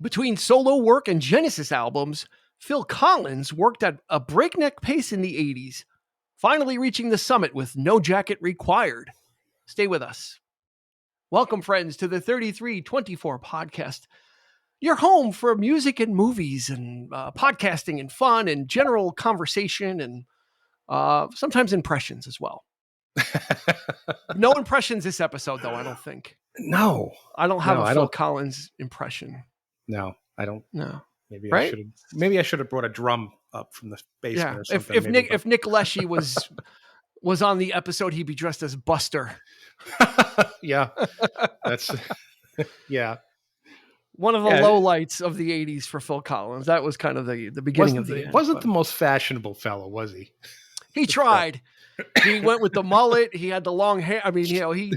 Between solo work and Genesis albums, Phil Collins worked at a breakneck pace in the 80s, finally reaching the summit with No Jacket Required. Stay with us. Welcome, friends, to the 3324 podcast. Your home for music and movies and podcasting and fun and general conversation and sometimes impressions as well. No impressions this episode, though, I don't think. No. I don't have a Phil Collins impression. No, I don't. No. Maybe right? I should have brought a drum up from the basement or something. If Nick Leshy was on the episode, he'd be dressed as Buster. Yeah. That's yeah. One of the lowlights of the 80s for Phil Collins. That was kind of the beginning of the end. Wasn't the most fashionable fellow, was he? He tried. He went with the mullet. He had the long hair. I mean, he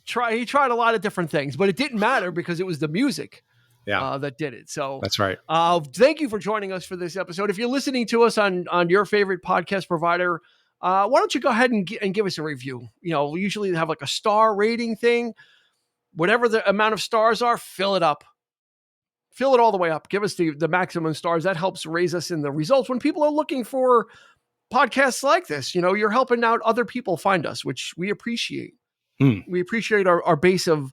tried a lot of different things, but it didn't matter because it was the music that did it. So that's right. Thank you for joining us for this episode. If you're listening to us on your favorite podcast provider, why don't you go ahead and give us a review? We usually have like a star rating thing. Whatever the amount of stars are, fill it up. Fill it all the way up. Give us the maximum stars. That helps raise us in the results. When people are looking for podcasts like this, you're helping out other people find us, which we appreciate. We appreciate our base of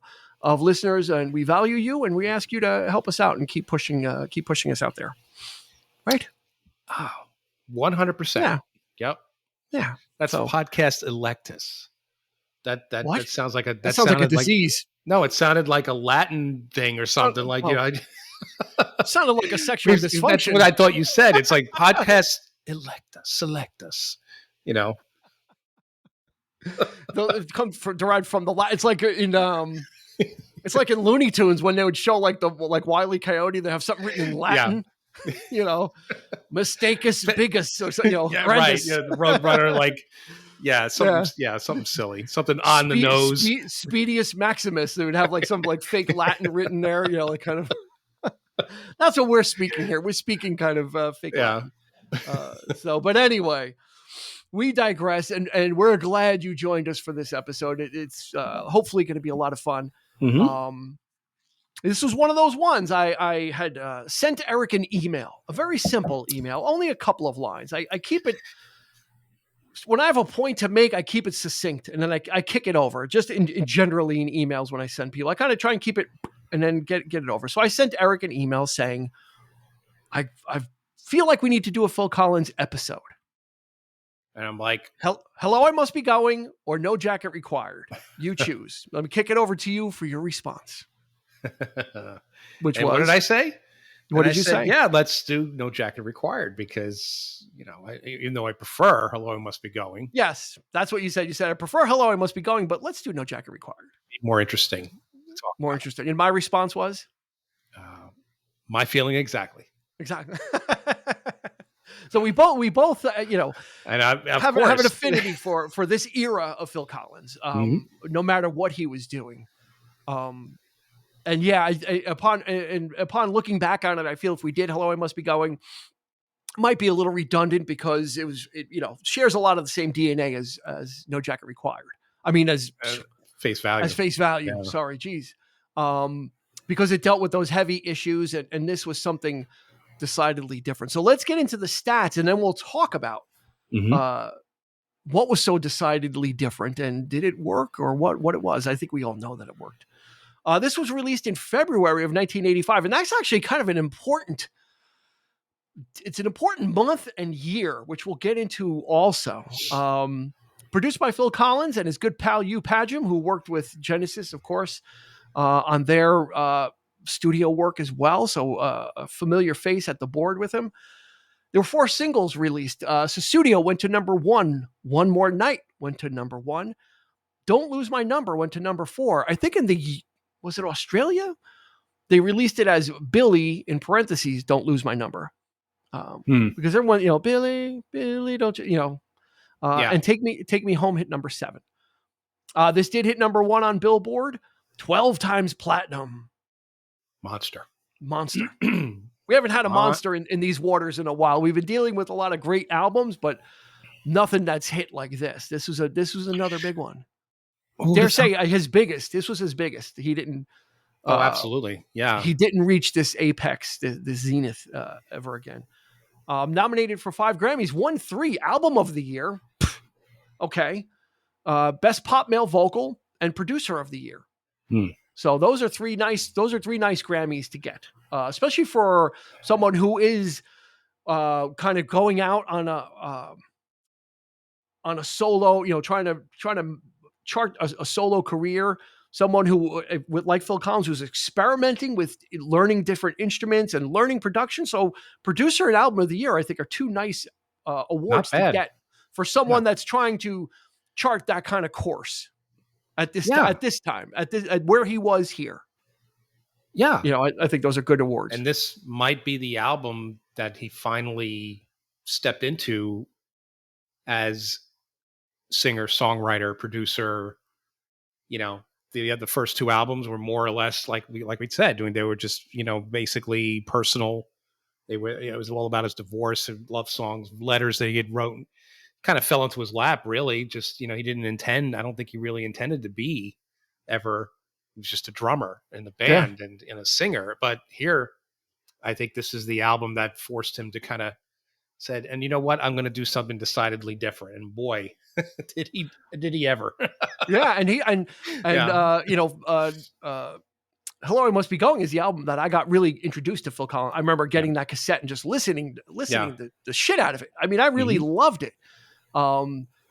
listeners, and we value you, and we ask you to help us out and keep pushing us out there. Right? 100%. Yeah. Yep. Yeah. That's podcast electus. That sounds like that sounds like a disease. No, it sounded like a Latin thing or something it sounded like a sexual dysfunction. That's what I thought you said. It's like podcast selectus. It comes derived from the Latin. It's like in Looney Tunes when they would show like Wile E. Coyote. They have something written in Latin. Yeah. Mistakes bigus or something. Yeah, right. Yeah, the Roadrunner, something silly, something on the nose. Speedius Maximus. They would have like some fake Latin written there. Kind of. That's what we're speaking here. We're speaking kind of fake Latin. But anyway. We digress, and we're glad you joined us for this episode. It's hopefully going to be a lot of fun. Mm-hmm. This was one of those ones I had sent Eric an email, a very simple email, only a couple of lines. I keep it, when I have a point to make, I keep it succinct, and then I kick it over, just generally in emails when I send people. I kind of try and keep it and then get it over. So I sent Eric an email saying, I feel like we need to do a Phil Collins episode. And I'm like, hello, I must be going, or No Jacket Required. You choose. Let me kick it over to you for your response. What did I say? What did you say? Yeah, let's do No Jacket Required because, even though I prefer Hello, I Must Be Going. Yes, that's what you said. You said, I prefer Hello, I Must Be Going, but let's do No Jacket Required. More interesting. More interesting. And my response was? My feeling exactly. Exactly. So we both, and have an affinity for this era of Phil Collins, no matter what he was doing. Upon looking back on it, I feel if we did Hello, I Must Be Going, might be a little redundant because it shares a lot of the same DNA as No Jacket Required. I mean, as face value. As face value. Yeah. Sorry, geez. Because it dealt with those heavy issues, and this was something decidedly different. So let's get into the stats, and then we'll talk about what was so decidedly different, and did it work, or what it was. I think we all know that it worked. This was released in February of 1985, and that's actually kind of an important month and year, which we'll get into also. Produced by Phil Collins and his good pal Hugh Padgham, who worked with Genesis, of course, on their studio work as well. So a familiar face at the board with him. There were 4 singles released. Sussudio went to number 1. One More Night went to number 1. Don't Lose My Number went to number 4. I think was it Australia? They released it as Billy, in parentheses, Don't Lose My Number. Because everyone, Billy, don't you, and Take Me Home hit number 7. This did hit number 1 on Billboard, 12 times platinum. Monster. We haven't had a monster in these waters in a while. We've been dealing with a lot of great albums, but nothing that's hit like this. This was another big one. Dare say his biggest. This was his biggest. He didn't Oh, absolutely. Yeah. He didn't reach this apex, this zenith ever again. Nominated for 5 Grammys, won 3. Album of the year. Okay. Best pop male vocal and producer of the year. Hmm. So those are three nice Grammys to get, especially for someone who is kind of going out on a solo, trying to chart a solo career. Someone who, like Phil Collins, who's experimenting with learning different instruments and learning production. So, producer and album of the year, I think, are two nice Not awards to bad. get for Yeah. someone that's trying to chart that kind of course Yeah. at where he was here. Yeah. I think those are good awards. And this might be the album that he finally stepped into as singer, songwriter, producer. You know, the first 2 albums were more or less like we said, doing. They were just basically personal. They were. It was all about his divorce and love songs, letters that he had wrote. Kind of fell into his lap, really. Just he didn't intend. I don't think he really intended to be ever. He was just a drummer in the Yeah. band and a singer. But here, I think this is the album that forced him to kind of said, and you know what, I'm going to do something decidedly different. And boy, did he ever? Yeah, and Yeah. Hello, I Must Be Going is the album that I got really introduced to Phil Collins. I remember Yeah. getting that cassette and just listening Yeah. the shit out of it. I mean, I really Mhm. loved it.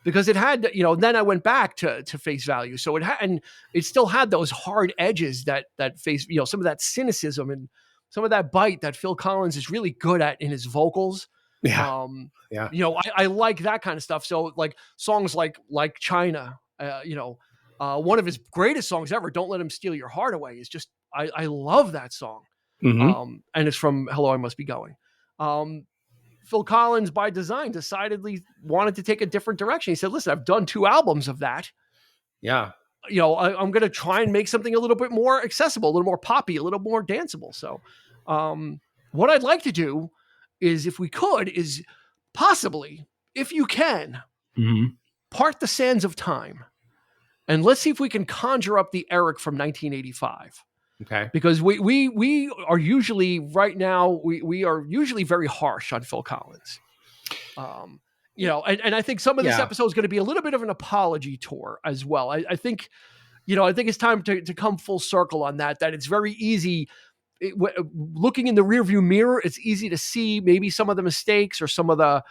Because it had, then I went back to Face Value. So it had, and it still had those hard edges that face, some of that cynicism and some of that bite that Phil Collins is really good at in his vocals. Yeah. Yeah. I like that kind of stuff. So like songs like China, one of his greatest songs ever, Don't Let Him Steal Your Heart Away, is just, I love that song. Mhm. And it's from Hello, I Must Be Going. Phil Collins, by design, decidedly wanted to take a different direction. He said, listen, I've done 2 albums of that. Yeah. I'm going to try and make something a little bit more accessible, a little more poppy, a little more danceable. So what I'd like to do is, if we could, is possibly, if you can, Mhm. part the sands of time. And let's see if we can conjure up the Eric from 1985. Okay. Because we are usually right now, we are usually very harsh on Phil Collins. And I think some of this Yeah. episode is going to be a little bit of an apology tour as well. I think it's time to come full circle on that it's very easy. Looking in the rearview mirror, it's easy to see maybe some of the mistakes or some of the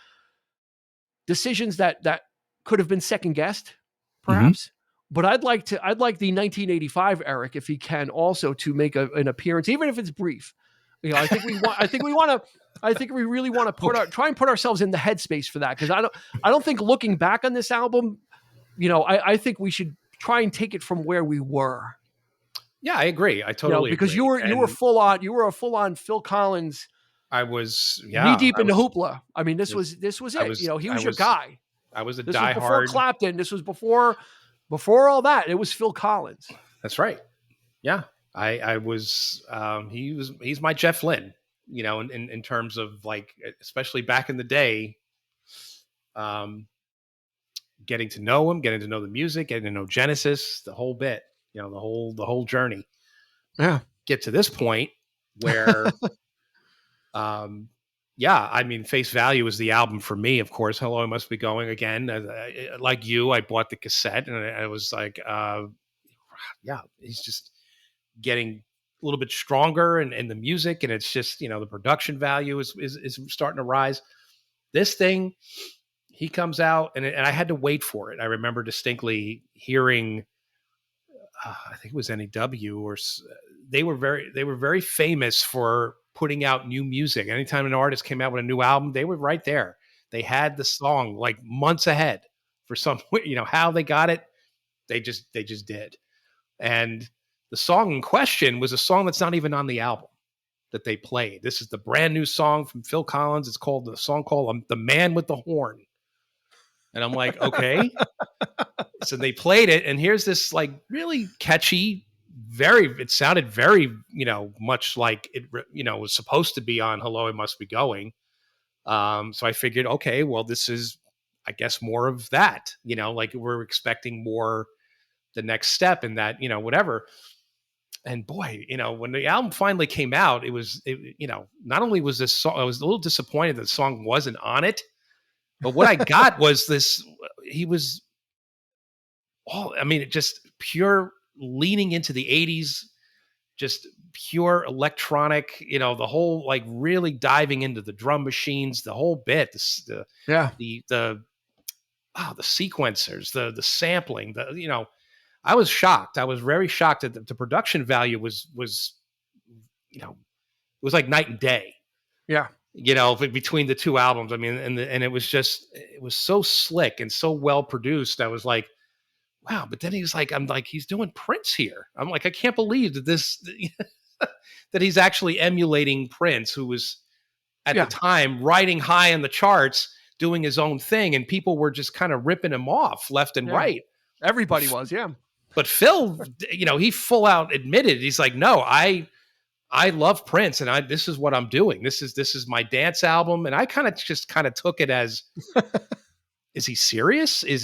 decisions that could have been second guessed, Mhm. perhaps. But I'd like the 1985 Eric, if he can, also to make an appearance, even if it's brief. I think we really want to Okay. try and put ourselves in the headspace for that, because I don't think looking back on this album, I think we should try and take it from where we were. Yeah, I agree. I totally Because agree. you were And a full on Phil Collins, I was, knee yeah, deep into Hoopla. I mean, this was I it. was, He I was your was, guy. I was a This was before diehard. Clapton. This was before all that. It was Phil Collins. That's right. Yeah, I was. He's my Jeff Lynne. In terms of, like, especially back in the day, um, getting to know him, getting to know the music, getting to know Genesis, the whole bit. The whole journey. Yeah. Get to this point where, yeah, I mean, Face Value is the album for me, of course. Hello, I Must Be Going again. Like you, I bought the cassette and I was like, yeah, he's just getting a little bit stronger and the music, and it's just, the production value is starting to rise. This thing, he comes out and I had to wait for it. I remember distinctly hearing, I think it was NEW, or they were very famous for putting out new music. Anytime an artist came out with a new album, they were right there. They had the song like months ahead for some, how they got it. They just did. And the song in question was a song that's not even on the album that they played. This is the brand new song from Phil Collins. It's called The Man with the Horn. And I'm like, okay. So they played it, and here's this like really catchy, it sounded very, much like it, was supposed to be on Hello, I Must Be Going. So I figured, okay, well, this is, I guess, more of that, like we're expecting more, the next step in that, whatever. And boy, when the album finally came out, not only was this song, I was a little disappointed that the song wasn't on it, but what I got was this. He was just pure leaning into the 80s, just pure electronic, the whole, like, really diving into the drum machines, the whole bit, Yeah. the sequencers, the sampling, I was shocked. I was very shocked that the production value was, it was like night and day, Yeah. between the two albums. I mean, and it was so slick and so well produced. I was like, wow. But then I'm like, he's doing Prince here. I'm like, I can't believe that that he's actually emulating Prince, who was at the Yeah. time riding high in the charts, doing his own thing, and people were just kind of ripping him off left and Yeah. right. Everybody was. Yeah. But Phil, he full out admitted, he's like, no, I love Prince, and this is what I'm doing. This is my dance album. And I kind of took it as, is he serious? Is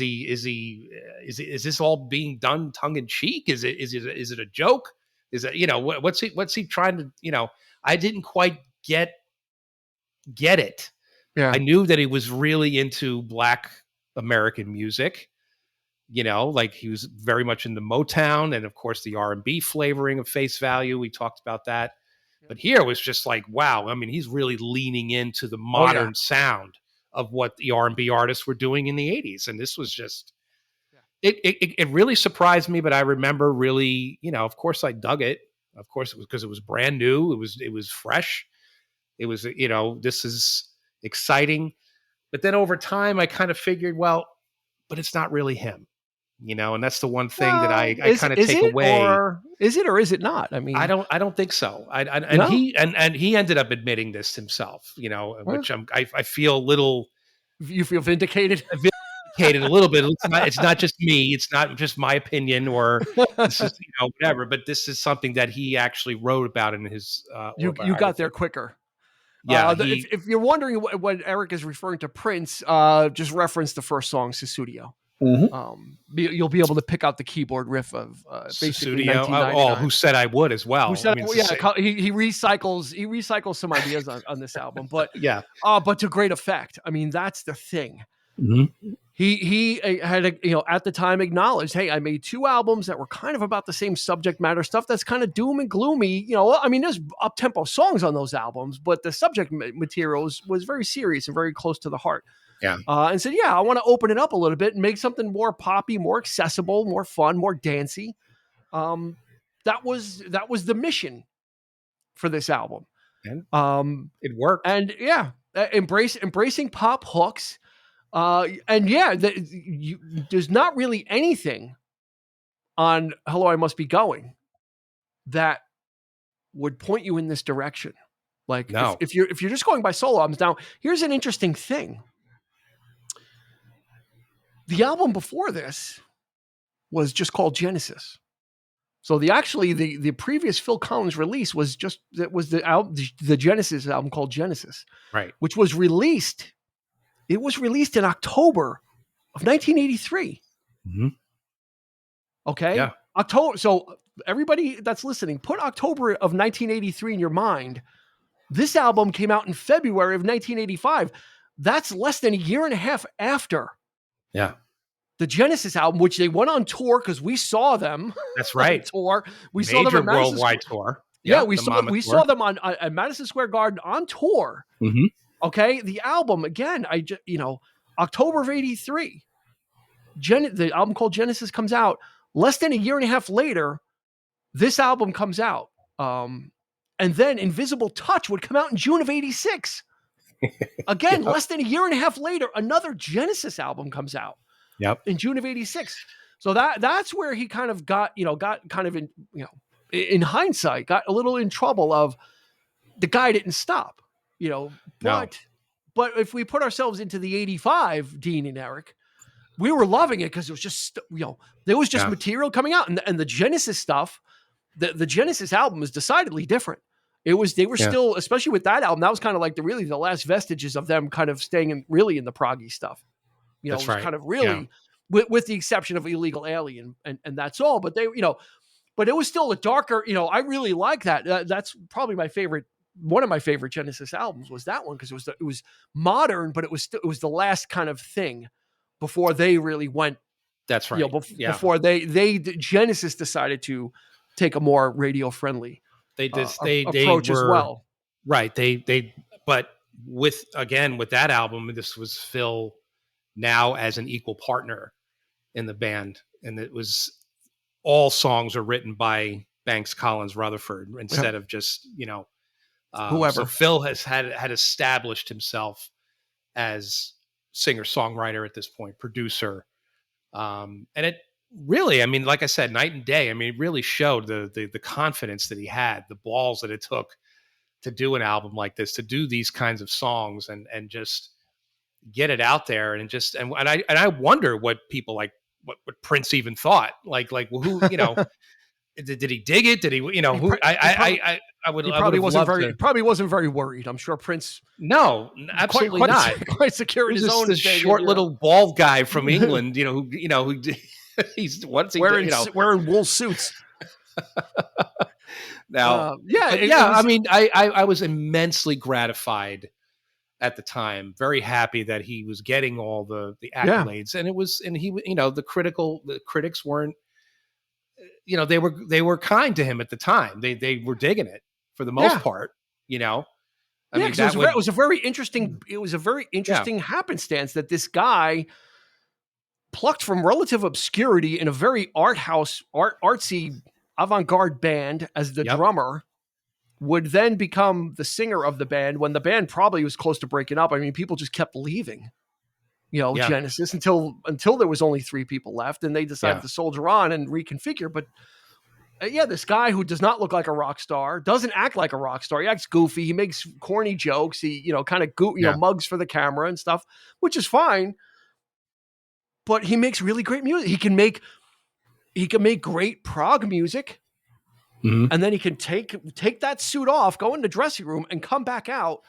this all being done tongue in cheek? Is it a joke? Is it, what's he trying to, I didn't quite get it. Yeah. I knew that he was really into Black American music. Like, he was very much in the Motown and, of course, the R&B flavoring of Face Value. We talked about that. But here was just like, wow. I mean, he's really leaning into the modern sound of what the R&B artists were doing in the 80s. And this was just, it really surprised me. But I remember really, of course I dug it. Of course it was because it was brand new. It was fresh. It was, this is exciting. But then over time I kind of figured, well, but it's not really him. And that's the one thing that I kind of take away. Or is it, or is it not? I mean, I don't think so. He ended up admitting this himself, which I feel a little. You feel vindicated? Vindicated a little bit. It's not just me. It's not just my opinion, or this is, whatever. But this is something that he actually wrote about in his. You got there quicker. Yeah. If you're wondering what Eric is referring to Prince, just reference the first song, Susudio. Mm-hmm. You'll be able to pick out the keyboard riff of basically 1999. Who said I would as well. He recycles some ideas on this album, but yeah, but to great effect. I mean, that's the thing. Mm-hmm. He had at the time acknowledged, hey, I made two albums that were kind of about the same subject matter, stuff that's kind of doom and gloomy. I mean, there's up tempo songs on those albums, but the subject material was very serious and very close to the heart. Yeah. And said, I want to open it up a little bit and make something more poppy, more accessible, more fun, more dancey. That was the mission for this album. And it worked. And embracing pop hooks. There's not really anything on Hello, I Must Be Going that would point you in this direction. Like, no. if you're just going by solo albums. Now, here's an interesting thing. The album before this was just called Genesis. So the previous Phil Collins release was the Genesis album called Genesis, right? Which was released. It was released in October of 1983. Mm-hmm. Okay, yeah. October. So everybody that's listening, put October of 1983 in your mind. This album came out in February of 1985. That's less than a year and a half after. Yeah. The Genesis album, which they went on tour because we saw them. That's right. On tour. We Major saw them at worldwide tour. Yeah, we saw them on at Madison Square Garden on tour. Mm-hmm. Okay, the album again. October of '83. The album called Genesis comes out. Less than a year and a half later, this album comes out. And then Invisible Touch would come out in June of '86. Again, less than a year and a half later, another Genesis album comes out. Yep. In June of '86. So that's where he kind of got kind of in hindsight, got a little in trouble of the guy didn't stop, but if we put ourselves into the 85, Dean and Eric, we were loving it because it was just, there was just material coming out, and the Genesis stuff, the Genesis album is decidedly different. They were still, especially with that album, that was kind of like the last vestiges of them kind of staying in the proggy stuff. That's right. Kind of really, with the exception of Illegal Alien, and that's all. But they, but it was still a darker, I really like that. That's probably my favorite. One of my favorite Genesis albums was that one, because it was modern, but it was the last kind of thing before they really went, That's right. Yeah. before Genesis decided to take a more radio friendly They approach as were well. right. But with that album, this was Phil now as an equal partner in the band, and it was all songs are written by Banks, Collins, Rutherford instead of just so Whoever. Phil had established himself as singer songwriter at this point, producer, and it really, I mean, like I said, night and day. I mean, it really showed the confidence that he had, the balls that it took to do an album like this, to do these kinds of songs, and just get it out there, and I wonder what people like what Prince even thought, like well, who did he dig it? Did he who I would have loved to. He probably wasn't very worried. I'm sure Prince, No, absolutely not. quite secure in his own this thing, short little bald guy from England, who he's what's he wearing wool suits. Now, I mean, I was immensely gratified at the time, very happy that he was getting all the accolades, and the critics weren't, they were kind to him at the time. They were digging it for the most part, I mean, it was a very interesting. It was a very interesting happenstance that this guy plucked from relative obscurity in a very artsy, avant-garde band as the drummer, would then become the singer of the band when the band probably was close to breaking up. I mean, people just kept leaving, Genesis until there was only 3 people left, and they decided to soldier on and reconfigure. But this guy who does not look like a rock star, doesn't act like a rock star. He acts goofy. He makes corny jokes. He, kind of mugs for the camera and stuff, which is fine. But he makes really great music. He can make great prog music. Mm-hmm. And then he can take that suit off, go in the dressing room, and come back out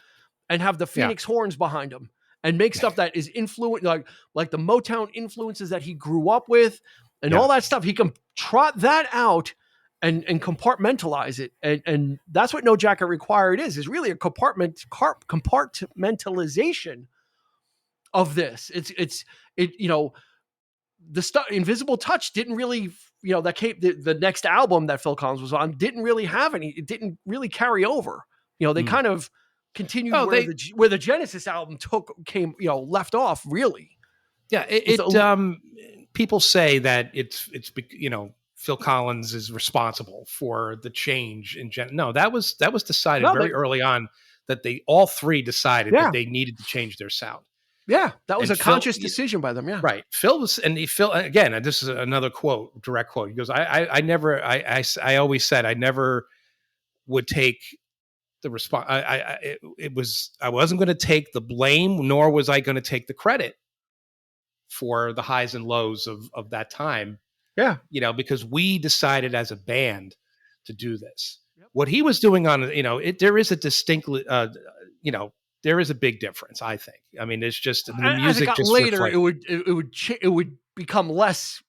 and have the Phoenix horns behind him and make stuff that is like the Motown influences that he grew up with and all that stuff. He can trot that out and compartmentalize it. And that's what No Jacket Required is really a compartmentalization of this. The stuff Invisible Touch didn't really, that came the next album that Phil Collins was on didn't really have any. It didn't really carry over. They kind of continued where the Genesis album left off. Really, people say that it's Phil Collins is responsible for the change in No, that was decided very early on, that they all 3 decided that they needed to change their sound. Yeah, that was a conscious decision by them. Yeah, right. Phil again. And this is another direct quote. He goes, I always said I never would take the response. I wasn't going to take the blame, nor was I going to take the credit for the highs and lows of that time. Yeah, because we decided as a band to do this. Yep. What he was doing on, there is a distinctly, there is a big difference, I think. I mean, it's just the music. As it got later, it would become less.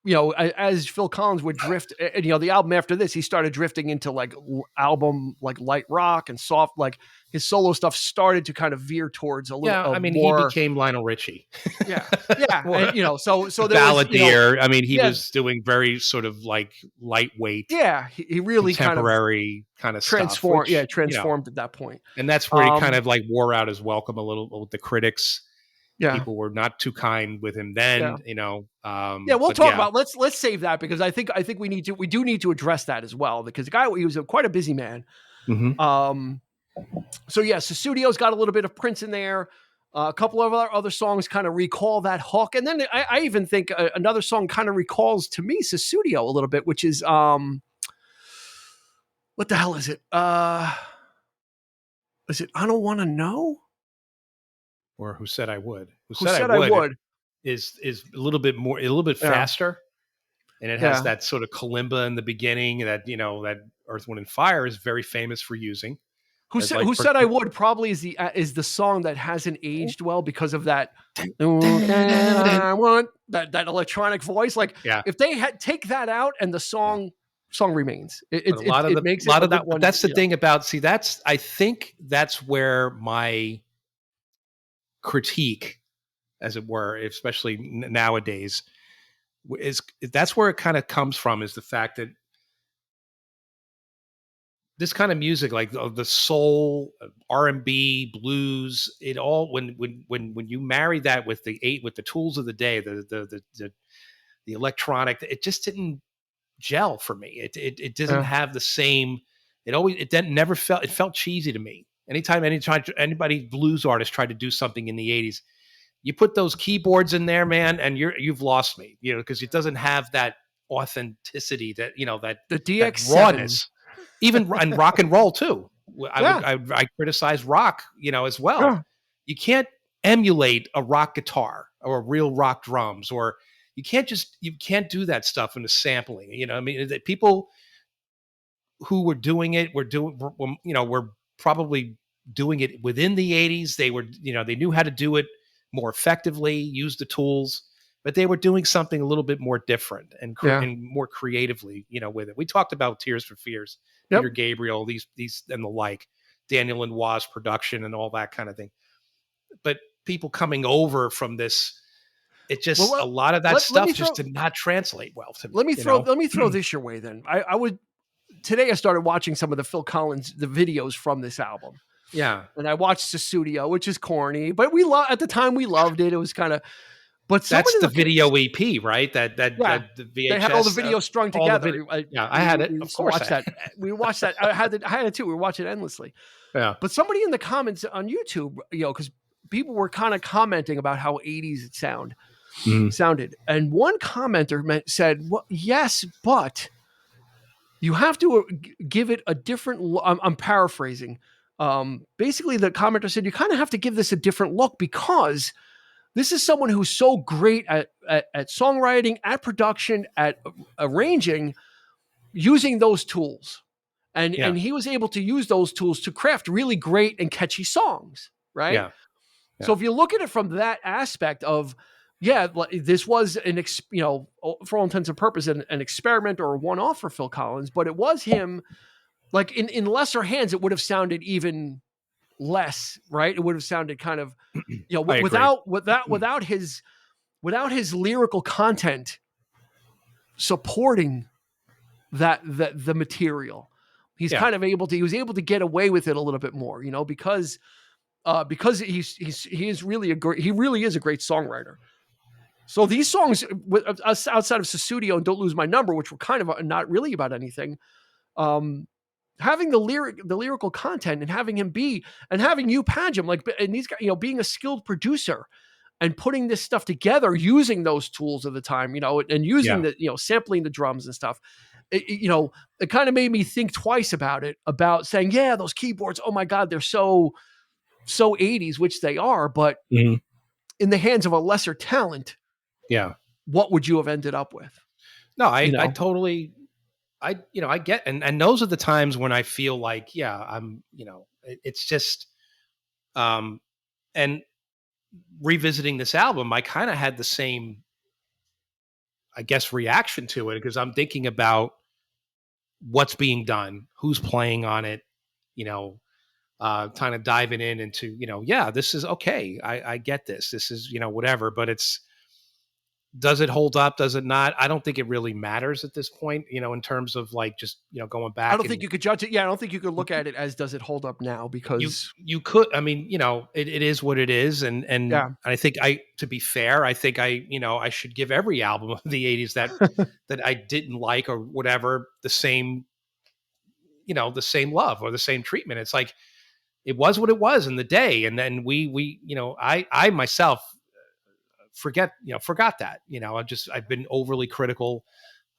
As Phil Collins would drift, the album after this, he started drifting into like album like light rock and soft. Like his solo stuff started to kind of veer towards a little. Yeah, I mean, more, he became Lionel Richie. Yeah. And, so there Balladeer. I mean, he was doing very sort of like lightweight. Yeah, he really contemporary kind of transformed. Stuff, which, transformed at that point, and that's where he kind of like wore out his welcome a little with the critics. Yeah, people were not too kind with him then. We'll talk about. Let's save that, because I think we do need to address that as well, because the guy, he was quite a busy man. Mm-hmm. So Sustudio's got a little bit of Prince in there. A couple of other songs kind of recall that hook, and then I even think another song kind of recalls to me Sustudio a little bit, which is what the hell is it? Is it I Don't Want to Know? Or Who Said I Would? Who Said I Would is a little bit faster, and it has that sort of kalimba in the beginning that that Earth, Wind and Fire is very famous for using. Who Said I Would probably is the song that hasn't aged well because of that. I want that electronic voice. Like if they take that out and the song song remains. But It makes it, but that but one, that's the thing about, see, that's, I think that's where my critique, as it were, especially nowadays, is that's where it kind of comes from, is the fact that this kind of music, like the soul, R&B, blues, it all, when you marry that with with the tools of the day, the electronic, it just didn't gel for me. It doesn't yeah, have the same. It then never felt, it felt cheesy to me. Anytime anybody, blues artist, tried to do something in the '80s, you put those keyboards in there, man, and you've lost me. Because it doesn't have that authenticity, the that DX7. rawness. Even and rock and roll too. Yeah, I criticize rock, as well. yeah. You can't emulate a rock guitar or a real rock drums, or you can't do that stuff in the sampling. I mean, people who were doing it were probably doing it within the '80s. They knew how to do it more effectively, use the tools, but they were doing something a little bit more different Yeah. and more creatively, with it. We talked about Tears for Fears, Yep. Peter Gabriel, these and the like, Daniel Lanois production and all that kind of thing. But people coming over from this, it Well, just, a lot of that let me stuff just throw did not translate well to let me, me throw let me throw this your way then. I would today I started watching some of the Phil Collins the videos from this album. Yeah. And I watched Susudio, which is corny, but at the time we loved it. It was kind of, but someone That's in the the, video EP, right? yeah, The they had all the VHS, videos strung all the video. together. Yeah, I had it. We Of used to course, watch I that. had. We watched that. I had it too. We were watching it endlessly. Yeah. But somebody in the comments on YouTube, because people were kind of commenting about how 80s it Mhm. sounded. And one commenter said, well, yes, but you have to give it a different. I'm paraphrasing. Basically, the commenter said you kind of have to give this a different look because this is someone who's so great at songwriting, at production, at arranging, using those tools. Yeah. And he was able to use those tools to craft really great and catchy songs, right? Yeah. So Yeah. if you look at it from that aspect of, yeah, this was for all intents and purposes, an experiment or a one-off for Phil Collins, but it was him. Like in lesser hands, it would have sounded even less, right? It would have sounded kind of, I agree. without his lyrical content supporting the material. Yeah. He was able to get away with it a little bit more, because he really is a great songwriter. So these songs outside of Susudio and Don't Lose My Number, which were kind of not really about anything, um, having the lyrical content and having you page him, and these guys, being a skilled producer and putting this stuff together using those tools of the time, and using Yeah. the, sampling the drums and stuff. It kind of made me think twice about saying, yeah, those keyboards, oh my God, they're so 80s, which they are, but Mhm. in the hands of a lesser talent, Yeah. what would you have ended up with? No, You I know, totally, I get, and those are the times when I feel like, yeah, it's just, um, and revisiting this album, I kind of had the same, I guess, reaction to it, because I'm thinking about what's being done, who's playing on it, you know, kind of diving into, yeah, this is okay. I get this. This is, whatever, but does it hold up? Does it not? I don't think it really matters at this point, in terms of like just, going I back don't think and you could judge it. Yeah, I don't think you could look at it as does it hold up now because you could, I mean, it is what it is. And yeah, I think to be fair, I think I should give every album of the '80s that I didn't like or whatever the same, the same love or the same treatment. It's like, it was what it was in the day. And then I myself forgot that, I've been overly critical.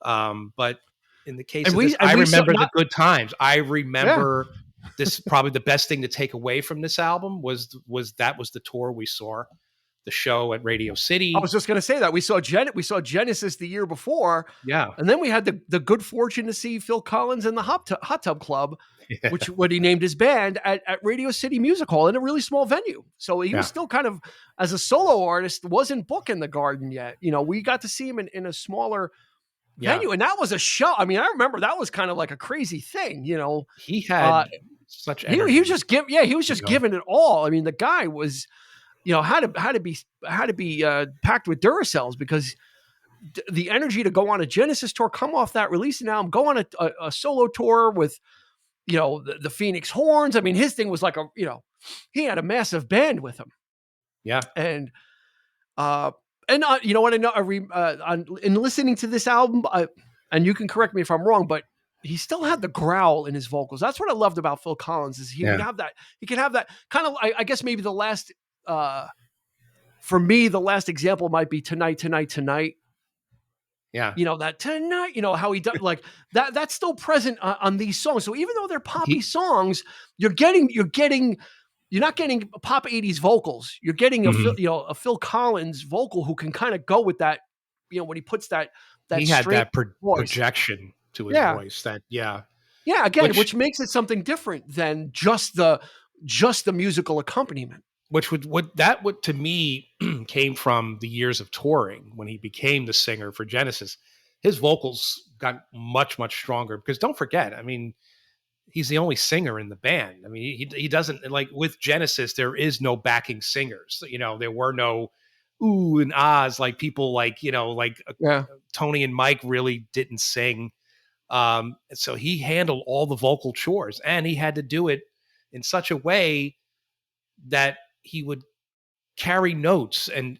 But in the case and of this, we and I we saw remember the not good times. I yeah. remember this, probably the best thing to take away from this album was the tour we saw, the show at Radio I City. was just going to say that we saw Genesis the year before, Yeah. and then we had the good fortune to see Phil Collins and the Hot Tub Club, Yeah. which what he named his band at Radio City Music Hall in a really small venue. So he was Yeah. still kind of, as a solo artist, wasn't booking the Garden yet. We got to see him in a smaller Yeah. And that was a show. I mean, I remember that was kind of like a crazy thing, He Uh, had such he was energy, just give yeah, he was you just know. giving it all. I mean, the guy was, had to be packed with Duracells because the energy to go on a Genesis tour, come off that release an album, go on a solo tour with the Phoenix Horns. I mean, his thing was like he had a massive band with him, Yeah. and uh, you know what? I know. In listening to this album, and you can correct me if I'm wrong, but he still had the growl in his vocals. That's what I loved about Phil Collins is he would Yeah. have that. He could have that kind of. I guess maybe the last. For me, the last example might be Tonight, Tonight, Tonight. Yeah. That tonight, how he does like that. That's still present on these songs. So even though they're poppy He songs, you're not getting pop 80s vocals. You're getting mhm. a Phil Collins vocal who can kind of go with that, when he puts that He had straight that voice. projection to his Yeah. voice that yeah, Yeah, again, which which makes it something different than just the musical accompaniment. which would to me came from the years of touring when he became the singer for Genesis. His vocals got much stronger because don't forget, I mean, he's the only singer in the band. I mean, he doesn't like with Genesis. There is no backing singers. There were no ooh and ahs like people like Yeah. Tony and Mike really didn't sing. So he handled all the vocal chores, and he had to do it in such a way that he would carry notes and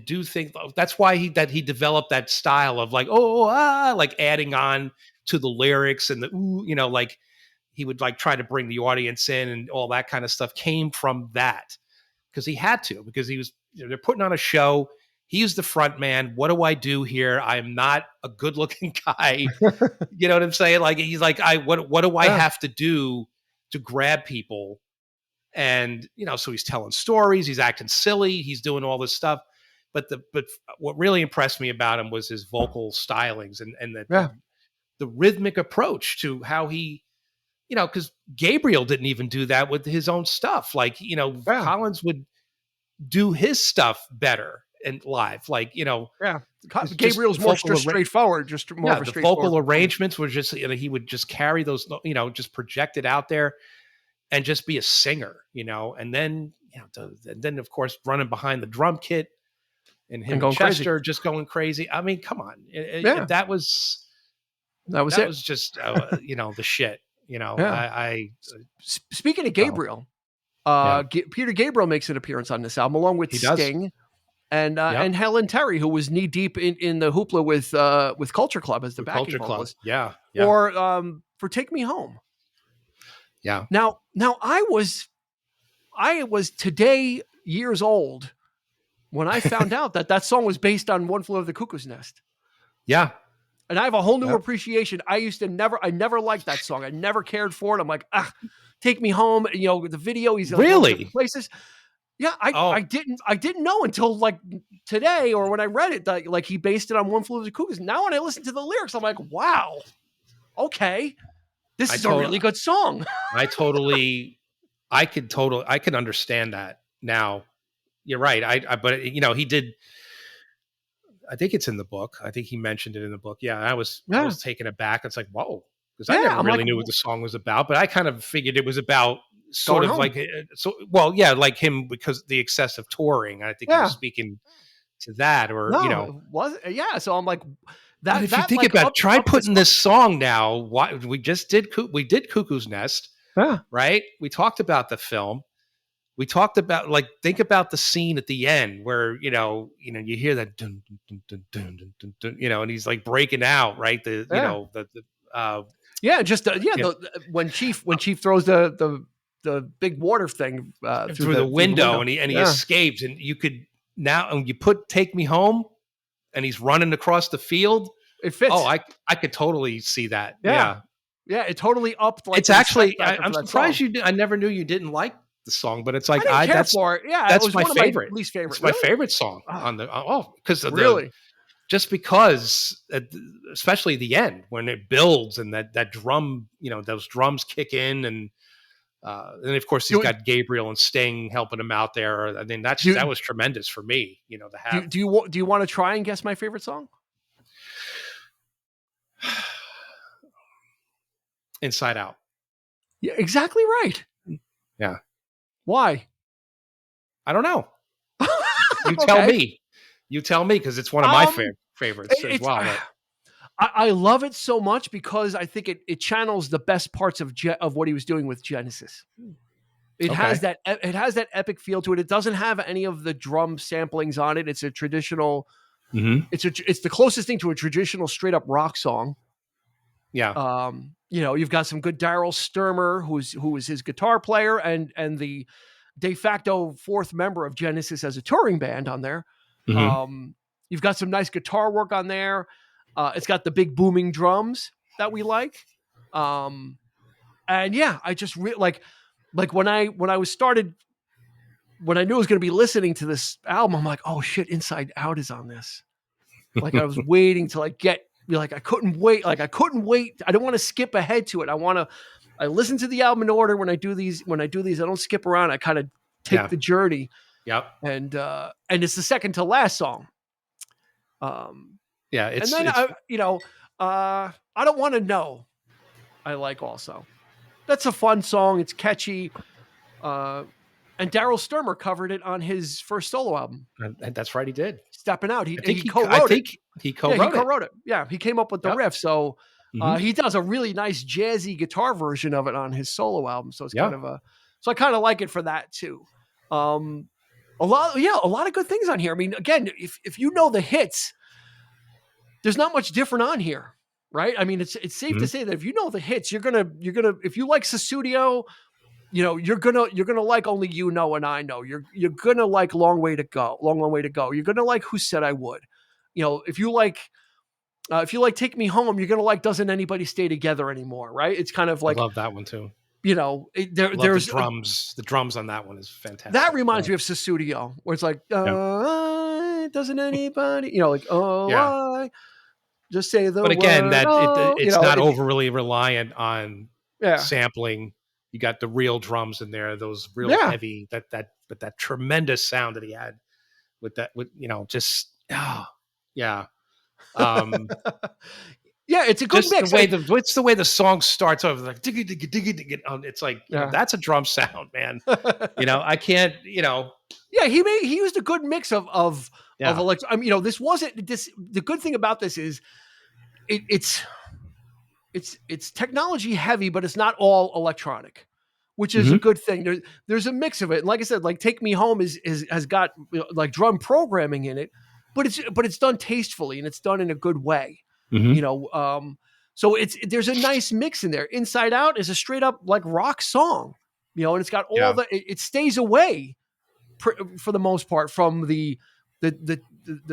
do things. That's why he developed that style of like like adding on to the lyrics and the ooh, like he would like try to bring the audience in and all that kind of stuff came from that because he had to because he was they're putting on a show. He's the front man. What do I do here? I'm not a good looking guy. You know what I'm saying? Like he's like, what do I Yeah. have to do to grab people? And so he's telling stories, he's acting silly, he's doing all this stuff. But what really impressed me about him was his vocal stylings and Yeah. the rhythmic approach to how he, because Gabriel didn't even do that with his own stuff. Like, Yeah. Collins would do his stuff better and live, like, Yeah. just Gabriel's more straightforward, just more yeah, of a the straightforward vocal performance. arrangements were just, he would just carry those, just project it out there and just be a singer, and then, and then of course running behind the drum kit and And him and going crazy. Chester just going crazy. I mean, come on. Yeah. That was, That was it. just, the shit, Yeah. Speaking of so Gabriel, yeah, Peter Gabriel makes an appearance on this album along with he does. Sting and Yep. Helen Terry, who was knee deep in the hoopla with Culture Club as the The backing Culture Club. vocalist, Yeah. Yeah. or for "Take Me Home." Yeah. Now I was today years old when I found out that song was based on "One Flew Over the Cuckoo's Nest." Yeah. And I have a whole new Yep. appreciation. I never liked that song. I never cared for it. I'm like, "Take Me Home." The video, he's like going different Really? places. Yeah, I Oh, didn't know until like today or when I read it that like he based it on "One Flew Over the Cuckoo's." Now when I listen to the lyrics, I'm like, wow, okay, this I is a told really good song. I totally I could understand that now. You're right. But he did. I think it's in the book. I think he mentioned it in the book. Yeah, I Yeah, was taken aback. It's like whoa, because I yeah. never I'm like really knew what the song was about. But I kind of figured it was about sort going of home. like so. Well, yeah, like him because the excessive touring. I think he was Yeah, speaking to that, or no, it was yeah. So I'm like But if you that think like about it, up try up the putting song. this song now. Why we did Cuckoo's Nest, Yeah, right? We talked about the film. We talked about like think about the scene at the end where you hear that dun, dun, dun, dun, dun, dun, dun, and he's like breaking out, right? The yeah, the uh yeah. Just yeah. you When Chief throws the big water thing through through the the window window. and he Yeah, escapes and you could now and you put Take Me Home and he's running across the field. it Oh, fits. I could totally see that. Yeah, Yeah. yeah. It totally upped like It's the respect actually factor I'm for that song. surprised I never knew you didn't like the song, but it's I like didn't care that's for it. Yeah, it was my one of my favorite. least favorite. It's my Really? favorite song Oh, on the because of the really? just because especially the end when it builds and that drum, those drums kick in and of course he's Do got Gabriel and Sting helping him out there. I mean do that was tremendous for me, to do have do you want to try and guess my favorite song? Inside Out. Yeah, exactly right. Yeah. Why? I don't know. You tell Okay. me. You tell me because it's one of my Um, favorites as it's well. But I love it so much because I think it channels the best parts of what he was doing with Genesis. okay. It has that epic feel to it. It doesn't have any of the drum samplings on it. It's a traditional. Mm-hmm. It's the closest thing to a traditional straight up rock song. Yeah. You've got some good Daryl Sturmer, who is his guitar player and the de facto fourth member of Genesis as a touring band on there. Mm-hmm. You've got some nice guitar work on there. It's got the big booming drums that we like. And yeah, I just like when I was started when I knew I was going to be listening to this album, I'm like, oh shit, Inside Out is on this. Like I was waiting to I couldn't wait. Like I couldn't wait. I don't want to skip ahead to it. I listen to the album in order when I do these. When I do these, I don't skip around. I kind of take Yeah. the journey, Yep. and it's the second to last song. Yeah. And It's then it's I don't want to know. I like also. That's a fun song. It's catchy. And Daryl Sturmer covered it on his first solo album, that's right. He did. Stepping Out. He I co-wrote it. think he Yeah, he co-wrote it. co-wrote it. Yeah, he came up with the Yep. riff. So Mm-hmm. he does a really nice jazzy guitar version of it on his solo album. So it's Yeah. so I kind of like it for that too. A lot of good things on here. I mean, again, if you know the hits, there's not much different on here, right? I mean, it's safe to say that if you know the hits, you're gonna if you like Sussudio, you're gonna like Only You Know and I Know. You're gonna like Long Way to Go, Long Long Way to Go. You're gonna like Who Said I Would. If you like Take Me Home, you're gonna like Doesn't Anybody Stay Together Anymore, right? It's kind of I like love that one too. I love there's the drums. The drums on that one is fantastic. that reminds me of Sussudio, where it's like doesn't anybody, Yeah. I just say the But again, word, it's not overly reliant on yeah, sampling. You got the real drums in there, those real yeah. heavy but that tremendous sound that he had with just yeah. Um, Yeah, it's a good just mix. it's the way the song starts over like diggy diggy diggy diggy. It's like that's a drum sound, man. I can't. Yeah, he used a good mix of Yeah. electro. I mean, this wasn't this. The good thing about this is it's technology heavy, but it's not all electronic, which is a Mm-hmm. good thing. There's a mix of it. And like I said, like Take Me Home has got like drum programming in it, but it's done tastefully and it's done in a good way. Mm-hmm. So there's a nice mix in there. Inside Out is a straight up like rock song, and it's got all Yeah. it stays away for the most part from the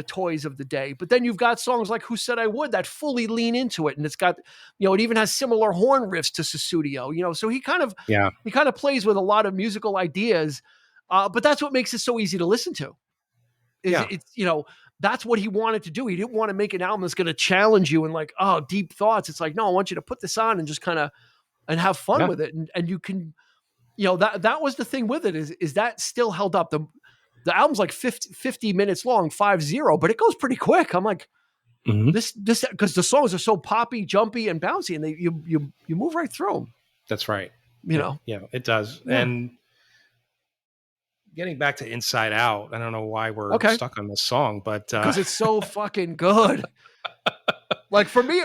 toys of the day. But then you've got songs like Who Said I Would that fully lean into it. And it's got, it even has similar horn riffs to Sussudio, so he kind of plays with a lot of musical ideas. But that's what makes it so easy to listen to. It's that's what he wanted to do. He didn't want to make an album that's going to challenge you and like, oh, deep thoughts. It's like, no, I want you to put this on and just kind of and have fun with it. And you can, that was the thing with it is that still held up. The album's like 50 minutes long, 50, but it goes pretty quick. I'm like, Mm-hmm. this because the songs are so poppy, jumpy, and bouncy, and you move right through them. That's right. Yeah, it does. Yeah. And getting back to Inside Out, I don't know why we're stuck on this song, but because it's so fucking good. Like for me,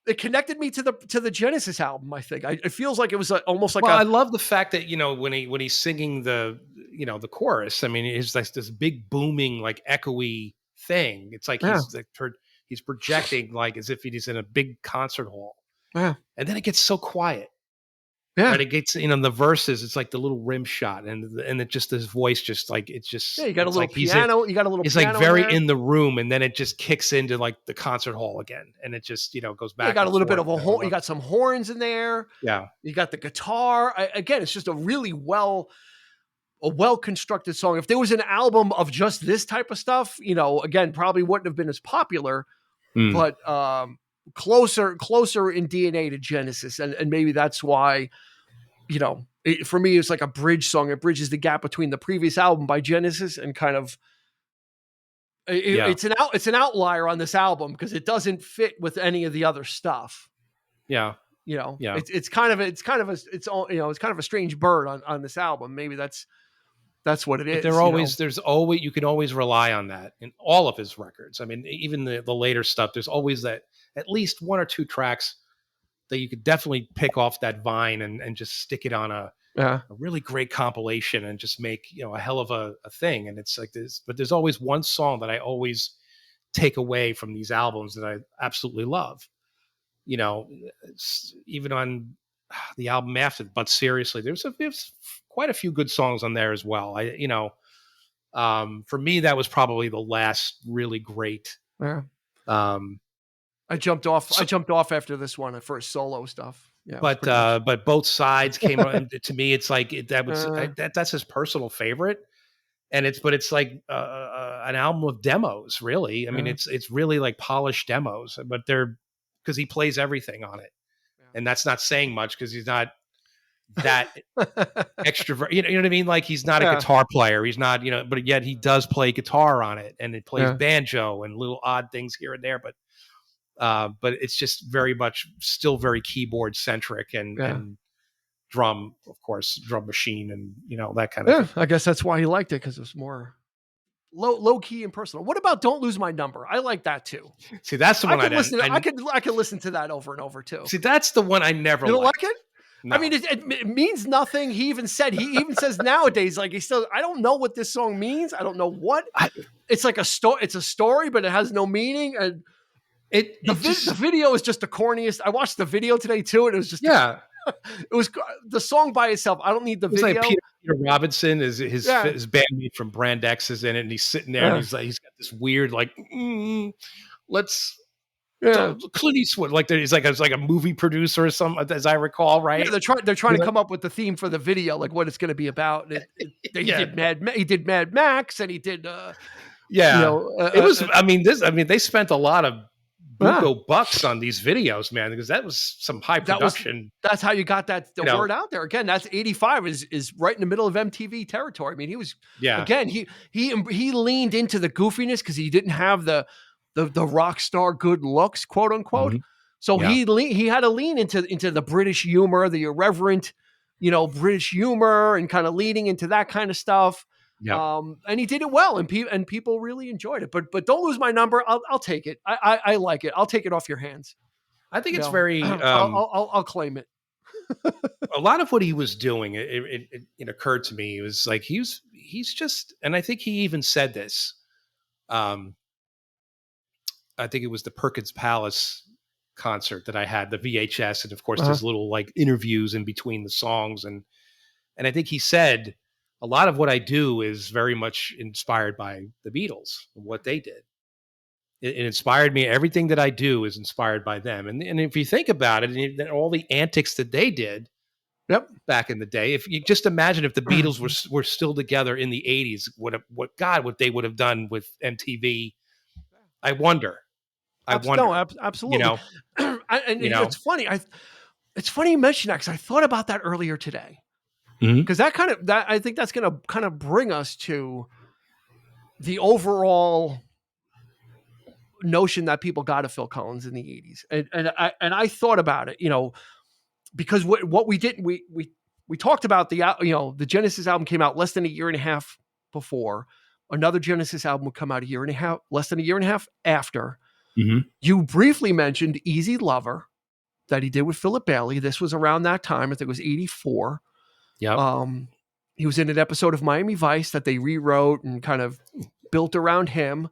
it connected me to the Genesis album. I think it feels like it was almost like. I love the fact that when he's singing the chorus. I mean, it's like this big booming, like echoey thing. It's like he's projecting like as if he's in a big concert hall. Yeah, and then it gets so quiet. Yeah, right? It gets the verses. It's like the little rim shot, and it just his voice just like it's just. Yeah, you got a little like piano. You got a little. It's piano like very in the room, and then it just kicks into like the concert hall again, and it just goes back. You got a little bit of a horn. You got some horns in there. Yeah, you got the guitar. Again, it's just a really well constructed song. If there was an album of just this type of stuff, again, probably wouldn't have been as popular. But closer in DNA to Genesis, and maybe that's why. For me, it's like a bridge song. It bridges the gap between the previous album by Genesis and kind of Yeah. It's an outlier on this album because it doesn't fit with any of the other stuff. Yeah. You know, Yeah. it's kind of a it's all, you know, it's kind of a strange bird on this album. Maybe that's what it But is. You know, there's always, you can always rely on that in all of his records. I mean, even the later stuff, there's always that at least one or two tracks that you could definitely pick off that vine and just stick it on yeah, a really great compilation and just make, a hell of a thing. And it's like this, but there's always one song that I always take away from these albums that I absolutely love. You know, even on the album after, but seriously, there's quite a few good songs on there as well. For me, that was probably the last really great. yeah. Um, I jumped off. I so, jumped off after this one for solo stuff. Yeah, it was pretty much. but both sides came around. To me, it's like Uh, that's his personal favorite, and it's like an album of demos. Really, I mean, yeah, it's really like polished demos, but they're because he plays everything on it, and that's not saying much because he's not that yeah. extrovert. You know what I mean? Like he's not a Yeah, guitar player. He's not, but yet he does play guitar on it, and it plays yeah, banjo and little odd things here and there. But it's just very much still very keyboard centric yeah. and drum, of course, drum machine and that kind of Yeah, thing. I guess that's why he liked it because it was more low key and personal. What about "Don't Lose My Number"? I like that too. See, that's the I one could listen. I I could listen to that over and over too. see. That's the one I never You don't like liked. it? I mean, No, it means nothing. He even says nowadays, like he still. I don't know what this song means. I don't know what. I, It's like a story. It's a story, but it has no meaning. And it the just video is just the corniest. I watched the video today too, and it was just yeah. it was the song by itself. I don't need the It was like video. Peter Robinson is Yeah, his bandmate from Brand X is in it, and he's sitting there and yeah, he's like he's got this weird like let's yeah. Clint Eastwood like he's like a movie producer or something as I recall, Yeah, right? they're trying to come up with the theme for the video, like what it's going to be about. And Yeah, he did Mad Max, and he did you yeah. know It was. I mean, they spent a lot of yeah. buco bucks on these videos, man, because that was some high That was production. that's how you got the You know, word out there. Again, that's 85 is right in the middle of MTV territory. I mean, he was yeah, again he leaned into the goofiness because he didn't have the rock star good looks, quote unquote. mhm, So yeah, he had to lean into the British humor, the irreverent, British humor, and kind of leading into that kind of stuff. yeah. And he did it well, and people really enjoyed it. But don't lose my number. I'll take it. I like it. I'll take it off your hands. I think You it's know, very. I'll claim it. A lot of what he was doing, it occurred to me. It was like he's just, and I think he even said this. Um, I think it was the Perkins Palace concert that I had, the VHS, and of course Uh-huh. there's little like interviews in between the songs, and I think he said a lot of what I do is very much inspired by the Beatles and what they did. It inspired me. Everything that I do is inspired by them. And if you think about it, and all the antics that they did Yep. back in the day, if you just imagine if the Beatles were still together in the 80s, what they would have done with MTV. I wonder. I No, wonder. You absolutely. know. And You know. it's funny you mention that because I thought about that earlier today. Mhm. Because that I think that's going to kind of bring us to the overall notion that people got of Phil Collins in the 80s. And I thought about it, because what we did we talked about the Genesis album came out less than a year and a half before. Another Genesis album would come out less than a year and a half after. Mhm. You briefly mentioned Easy Lover that he did with Philip Bailey. This was around that time. I think it was 84. Yep. He was in an episode of Miami Vice that they rewrote and kind of built around him.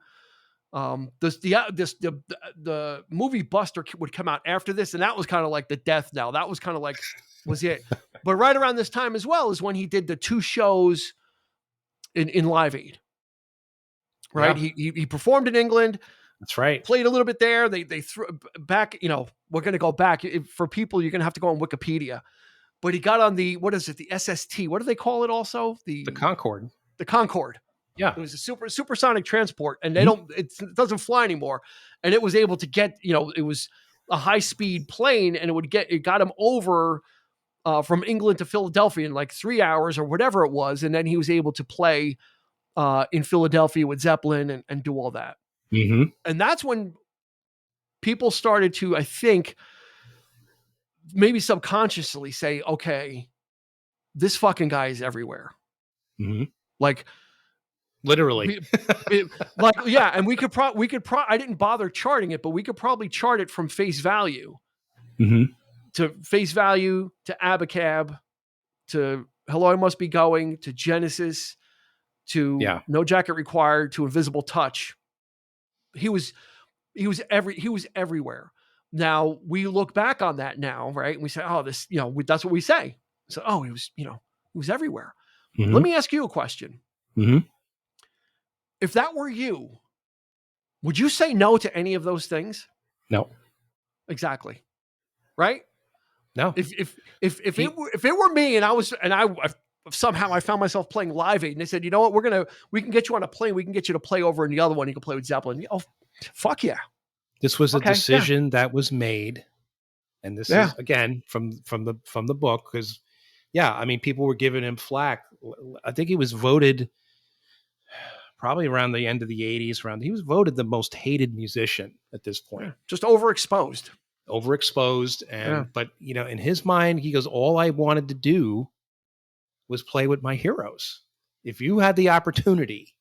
The movie Buster would come out after this, and that was kind of like the death knell. That was kind of like was it. But right around this time as well is when he did the 2 shows in Live Aid. Right, Yeah. he performed in England, That's right. played a little bit there. They threw back. We're going to go back for people. You're going to have to go on Wikipedia. But he got on the the SST. What do they call it? Also The Concorde. the Concorde. Yeah. It was a supersonic transport, and Mhm. it doesn't fly anymore. And it was able to get it was a high speed plane, and it got him over from England to Philadelphia in like 3 hours or whatever it was, and then he was able to play in Philadelphia with Zeppelin and do all that. Mm-hmm. And that's when people started to, I think, maybe subconsciously say, okay, this fucking guy is everywhere. Mm-hmm. Like, Literally. like, yeah. And we could I didn't bother charting it, but we could probably chart it from Face Value Mm-hmm. to Face Value to Abacab to Hello, I Must Be Going to Genesis to Yeah. No Jacket Required to Invisible Touch. He was everywhere. Now we look back on that now, right? And we say, oh, this, that's what we say. So, oh, he was everywhere. Let Mm-hmm. me ask you a question. Mm-hmm. If that were you, would you say no to any of those things? No. Exactly. Right? No. If it were me and I somehow I found myself playing Live Aid and they said, you know what, we can get you on a plane, we can get you to play over in the other one, you can play with Zeppelin. Oh, fuck yeah. This was a Okay, yeah. decision that was made, and this Yeah. is again from the book, because yeah, I mean, people were giving him flack. I think he was voted probably around the end of the 80s. He was voted the most hated musician at this point. Yeah. Just overexposed. And but in his mind, he goes, all I wanted to do was play with my heroes. If you had the opportunity,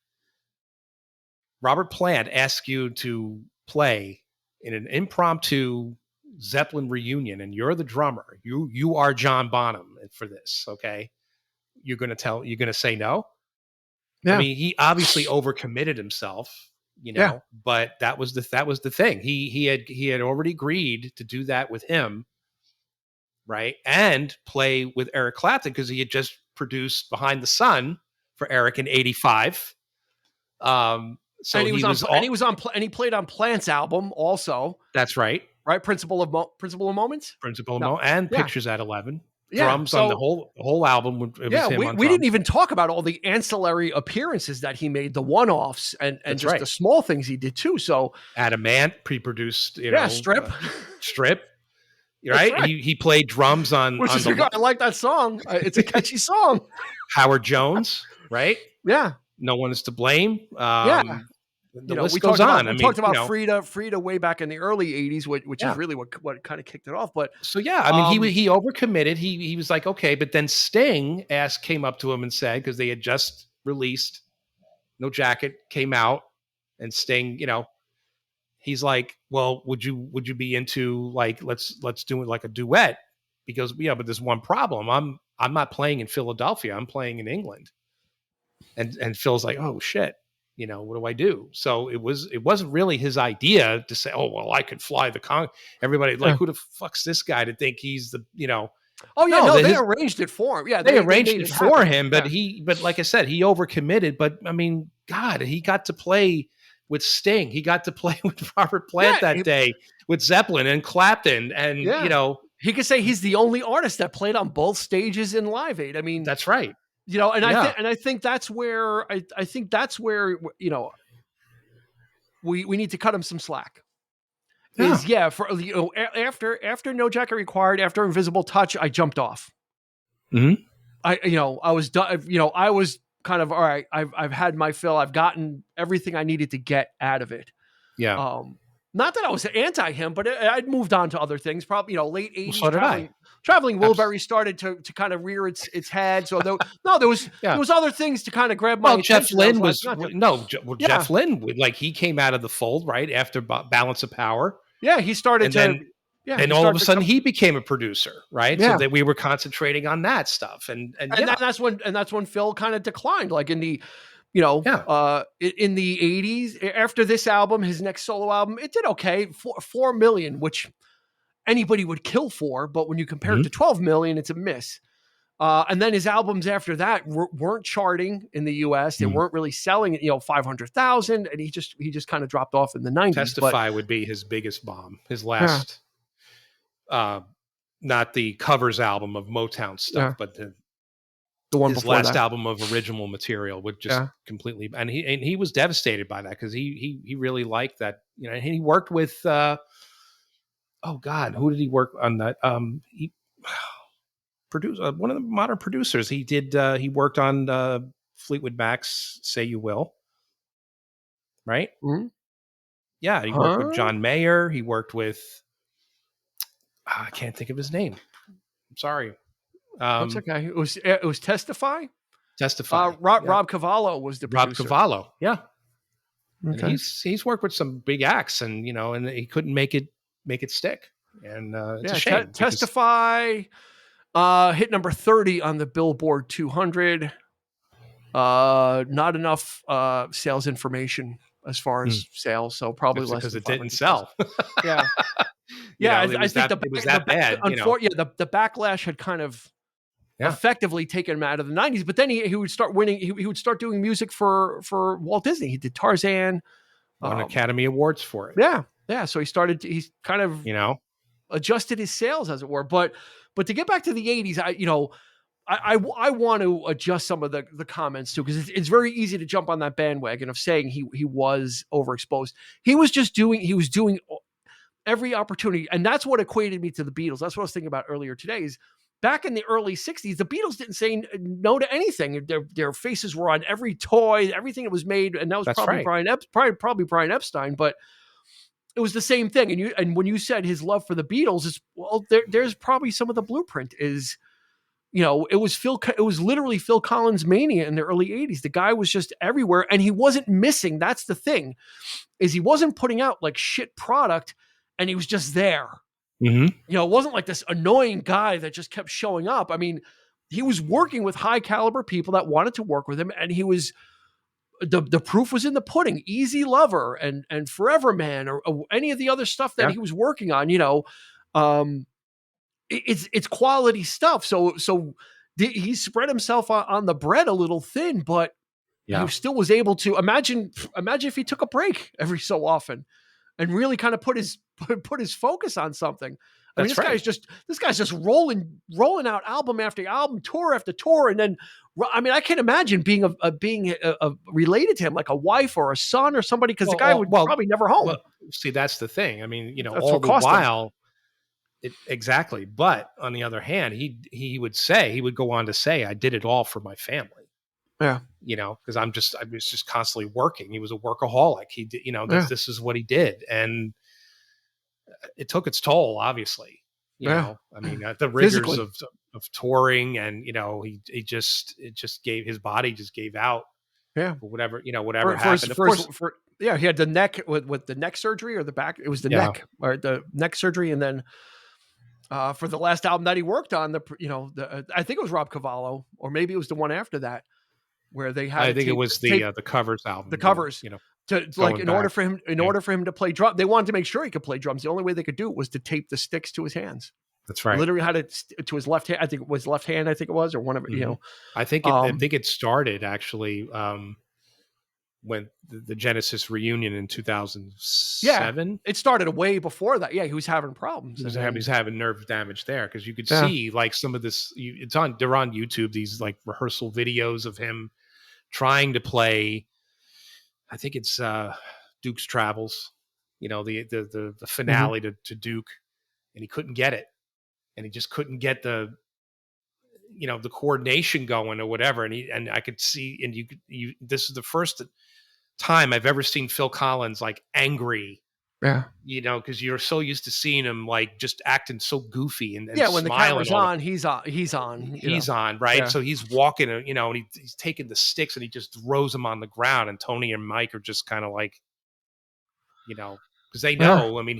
Robert Plant asked you to play in an impromptu Zeppelin reunion, and you're the drummer. You are John Bonham for this, okay? You're going to say no? Yeah. I mean, he obviously overcommitted himself, but that was the thing. He had already agreed to do that with him, right? And play with Eric Clapton, because he had just produced Behind the Sun for Eric in '85. So and he played on Plant's album also. That's right. Right? Principle of Moments. And Pictures at 11. Yeah. Drums on the whole album. It was him on we didn't drums. even talk about all the ancillary appearances that he made, the one-offs and That's just right. the small things he did too. So Adamant pre-produced, Strip. Strip. Right? He played drums on I like that song. It's a catchy song. Howard Jones, right? Yeah. No One Is to Blame. The list goes on. We talked about Frida way back in the early 80s, which is really what kind of kicked it off. But so yeah, I mean, he overcommitted. He was like, okay, but then Sting came up to him and said, because they had just released No Jacket, came out, and Sting, he's like, well, would you be into, like, let's do it like a duet? Because but there's one problem. I'm not playing in Philadelphia. I'm playing in England. And Phil's like, oh shit. What do I do? So it wasn't really his idea to say, oh, well, I could fly the everybody like, who the fuck's this guy to think he's the, Oh yeah, no, they arranged it for him. Yeah, they arranged it for him, but but like I said, he overcommitted. But I mean, God, he got to play with Sting. He got to play with Robert Plant that day, with Zeppelin and Clapton, and he could say he's the only artist that played on both stages in Live Aid. I mean, that's right. I think that's where we need to cut him some slack. For after No Jacket Required, after Invisible Touch, I jumped off. Mm-hmm. I was done. I was kind of, all right. I've had my fill. I've gotten everything I needed to get out of it. Yeah. Not that I was anti him, but I'd moved on to other things. Probably late 80s. So did I. Traveling Wilbury started to kind of rear its head. So there was other things to kind of grab my attention. Jeff Lynne Jeff Lynne, like, he came out of the fold right after Balance of Power. Yeah, he started and all of a sudden he became a producer, right? Yeah. So that we were concentrating on that stuff, and that's when Phil kind of declined, like in the in the 80s. After this album, his next solo album, it did okay, 4 million, which anybody would kill for, but when you compare it to 12 million, it's a miss. And then his albums after that weren't charting in the US. They weren't really selling 500,000, and he just kind of dropped off in the 90s. Testify would be his biggest bomb. His last, not the covers album of Motown stuff, but the one his before last album of original material would just completely. And he was devastated by that, because he really liked that. And he worked with. Oh God, who did he work on that? He produced one of the modern producers. He did. He worked on Fleetwood Mac's "Say You Will," right? Mhm. Yeah, he worked with Huh? John Mayer. He worked with I can't think of his name. I'm sorry. That's Um, okay. It was Testify. Testify. Yeah, Rob Cavallo was the Rob producer. Cavallo. Yeah, and Okay. he's worked with some big acts, and and he couldn't make it stick, and it's a Yeah, shame because Testify hit number 30 on the Billboard 200. Not enough sales information as far hmm, as sales, so probably it's less because than it didn't 500,000. sell. Yeah. Yeah, I think It was that bad. the backlash had kind of Yeah, effectively taken him out of the 90s, but then he would start winning. He would start doing music for Walt Disney. He did Tarzan. won Um, Academy Awards for it. yeah, yeah. So he's kind of You know, adjusted his sales, as it were. But to get back to the 80s, I want to adjust some of the comments too, because it's very easy to jump on that bandwagon of saying he was overexposed. He was doing every opportunity, and that's what equated me to the Beatles. That's what I was thinking about earlier today. Is back in the early 60s, the Beatles didn't say no to anything. Their faces were on every toy, everything that was made, and that was that's probably right. probably Brian Epstein, but it was the same thing. And when you said his love for the Beatles is, well, there's probably some of the blueprint is, it was literally Phil Collins mania in the early 80s. The guy was just everywhere and he wasn't missing. That's the thing, is he wasn't putting out like shit product and he was just there. Hmm. It wasn't like this annoying guy that just kept showing up. I mean, he was working with high caliber people that wanted to work with him, and he was the proof was in the pudding. Easy Lover and Forever Man, or any of the other stuff that Yeah, he was working on. Um, it's quality stuff. So he spread himself on the bread a little thin, but he yeah, still was able to imagine if he took a break every so often and really kind of put his focus on something. I mean, that's right. this guy's just rolling out album after album, tour after tour, and then I mean, I can't imagine being related to him, like a wife or a son or somebody, because the Well, guy would well, probably never well. home. See, that's the thing. I mean, That's all what the cost him. while, exactly. But on the other hand, he would go on to say, "I did it all for my family." Yeah, Because I was just constantly working. He was a workaholic. He did, yeah, this is what he did, and it took its toll. Obviously, yeah. I mean, the rigors Physically, of touring, and he just it just gave his body just gave out yeah. for whatever For his happened. Of first course, for yeah, he had the neck with the neck surgery or the back. It was the yeah. neck, or the neck surgery, and then for the last album that he worked on, I think it was Rob Cavallo, or maybe it was the one after that, where they had I to think it tape was tape the covers the album covers to like going back. in Yeah, order for him to play drum. They wanted to make sure he could play drums. The only way they could do it was to tape the sticks to his hands. that's right. Literally had it to his left hand. I think it was left hand. I think it was, or one of it. Hmm. I Um, think it started actually when the Genesis reunion in yeah, 2007. it started way before that. Yeah, he was having problems, and then He's having nerve damage there because you could yeah, see like some of this. They're on YouTube. These like rehearsal videos of him trying to play. I think it's Duke's Travels. The mhm, finale to Duke, and he couldn't get it, and he just couldn't get the coordination going or whatever. And I could see, and you this is the first time I've ever seen Phil Collins like angry, yeah. because you're so used to seeing him like just acting so goofy and Yeah, when the smiling camera's all the on, he's on. He's on. he's on, right? Yeah, So he's walking, and he's taking the sticks and he just throws them on the ground, and Tony and Mike are just kind of like, because they yeah, know, I mean,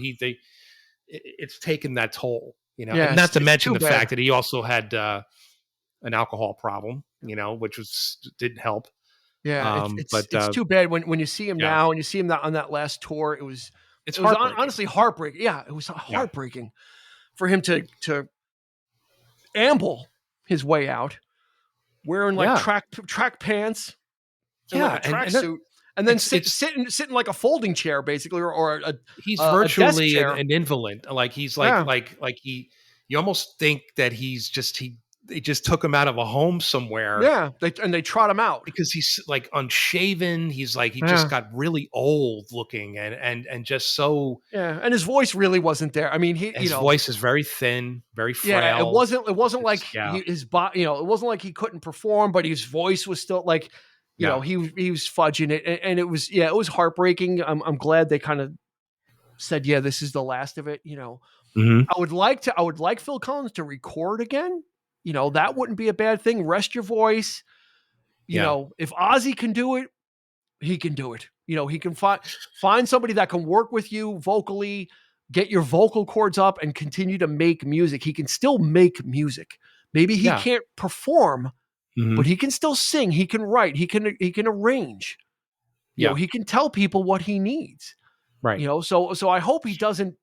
it's taken that toll, yeah. and not to It's mention too the bad. fact that he also had an alcohol problem, which didn't help. Yeah, But it's too bad when you see him yeah, now and you see him on that last tour. it's It was heartbreaking. honestly heartbreaking. Yeah, it was Yeah, heartbreaking for him to amble his way out wearing like yeah, track pants and like yeah, a and tracksuit, and then it's sitting like a folding chair basically, or he's a desk virtually chair. an invalid. Like he's Yeah, like he, you almost think that he's just they just took him out of a home somewhere Yeah, they trot him out. because he's like unshaven. He's like he just Yeah, got really old looking and just so yeah, and his voice really wasn't there. I mean, his voice is very thin, very yeah, frail. it wasn't like It's yeah, his body, it wasn't like he couldn't perform, but his voice was still like, yeah. he was fudging it, and it was, yeah, it was heartbreaking. I'm glad they kind of said, yeah, this is the last of it. Mhm. I would like Phil Collins to record again. That wouldn't be a bad thing. Rest your voice. Yeah. If Ozzy can do it, he can do it. He can find somebody that can work with you vocally, get your vocal cords up, and continue to make music. He can still make music. Maybe he Yeah. can't perform, but Mhm. he can still sing. He can write. He can arrange. Yeah. He can tell people what he needs. Right. So I hope he doesn't.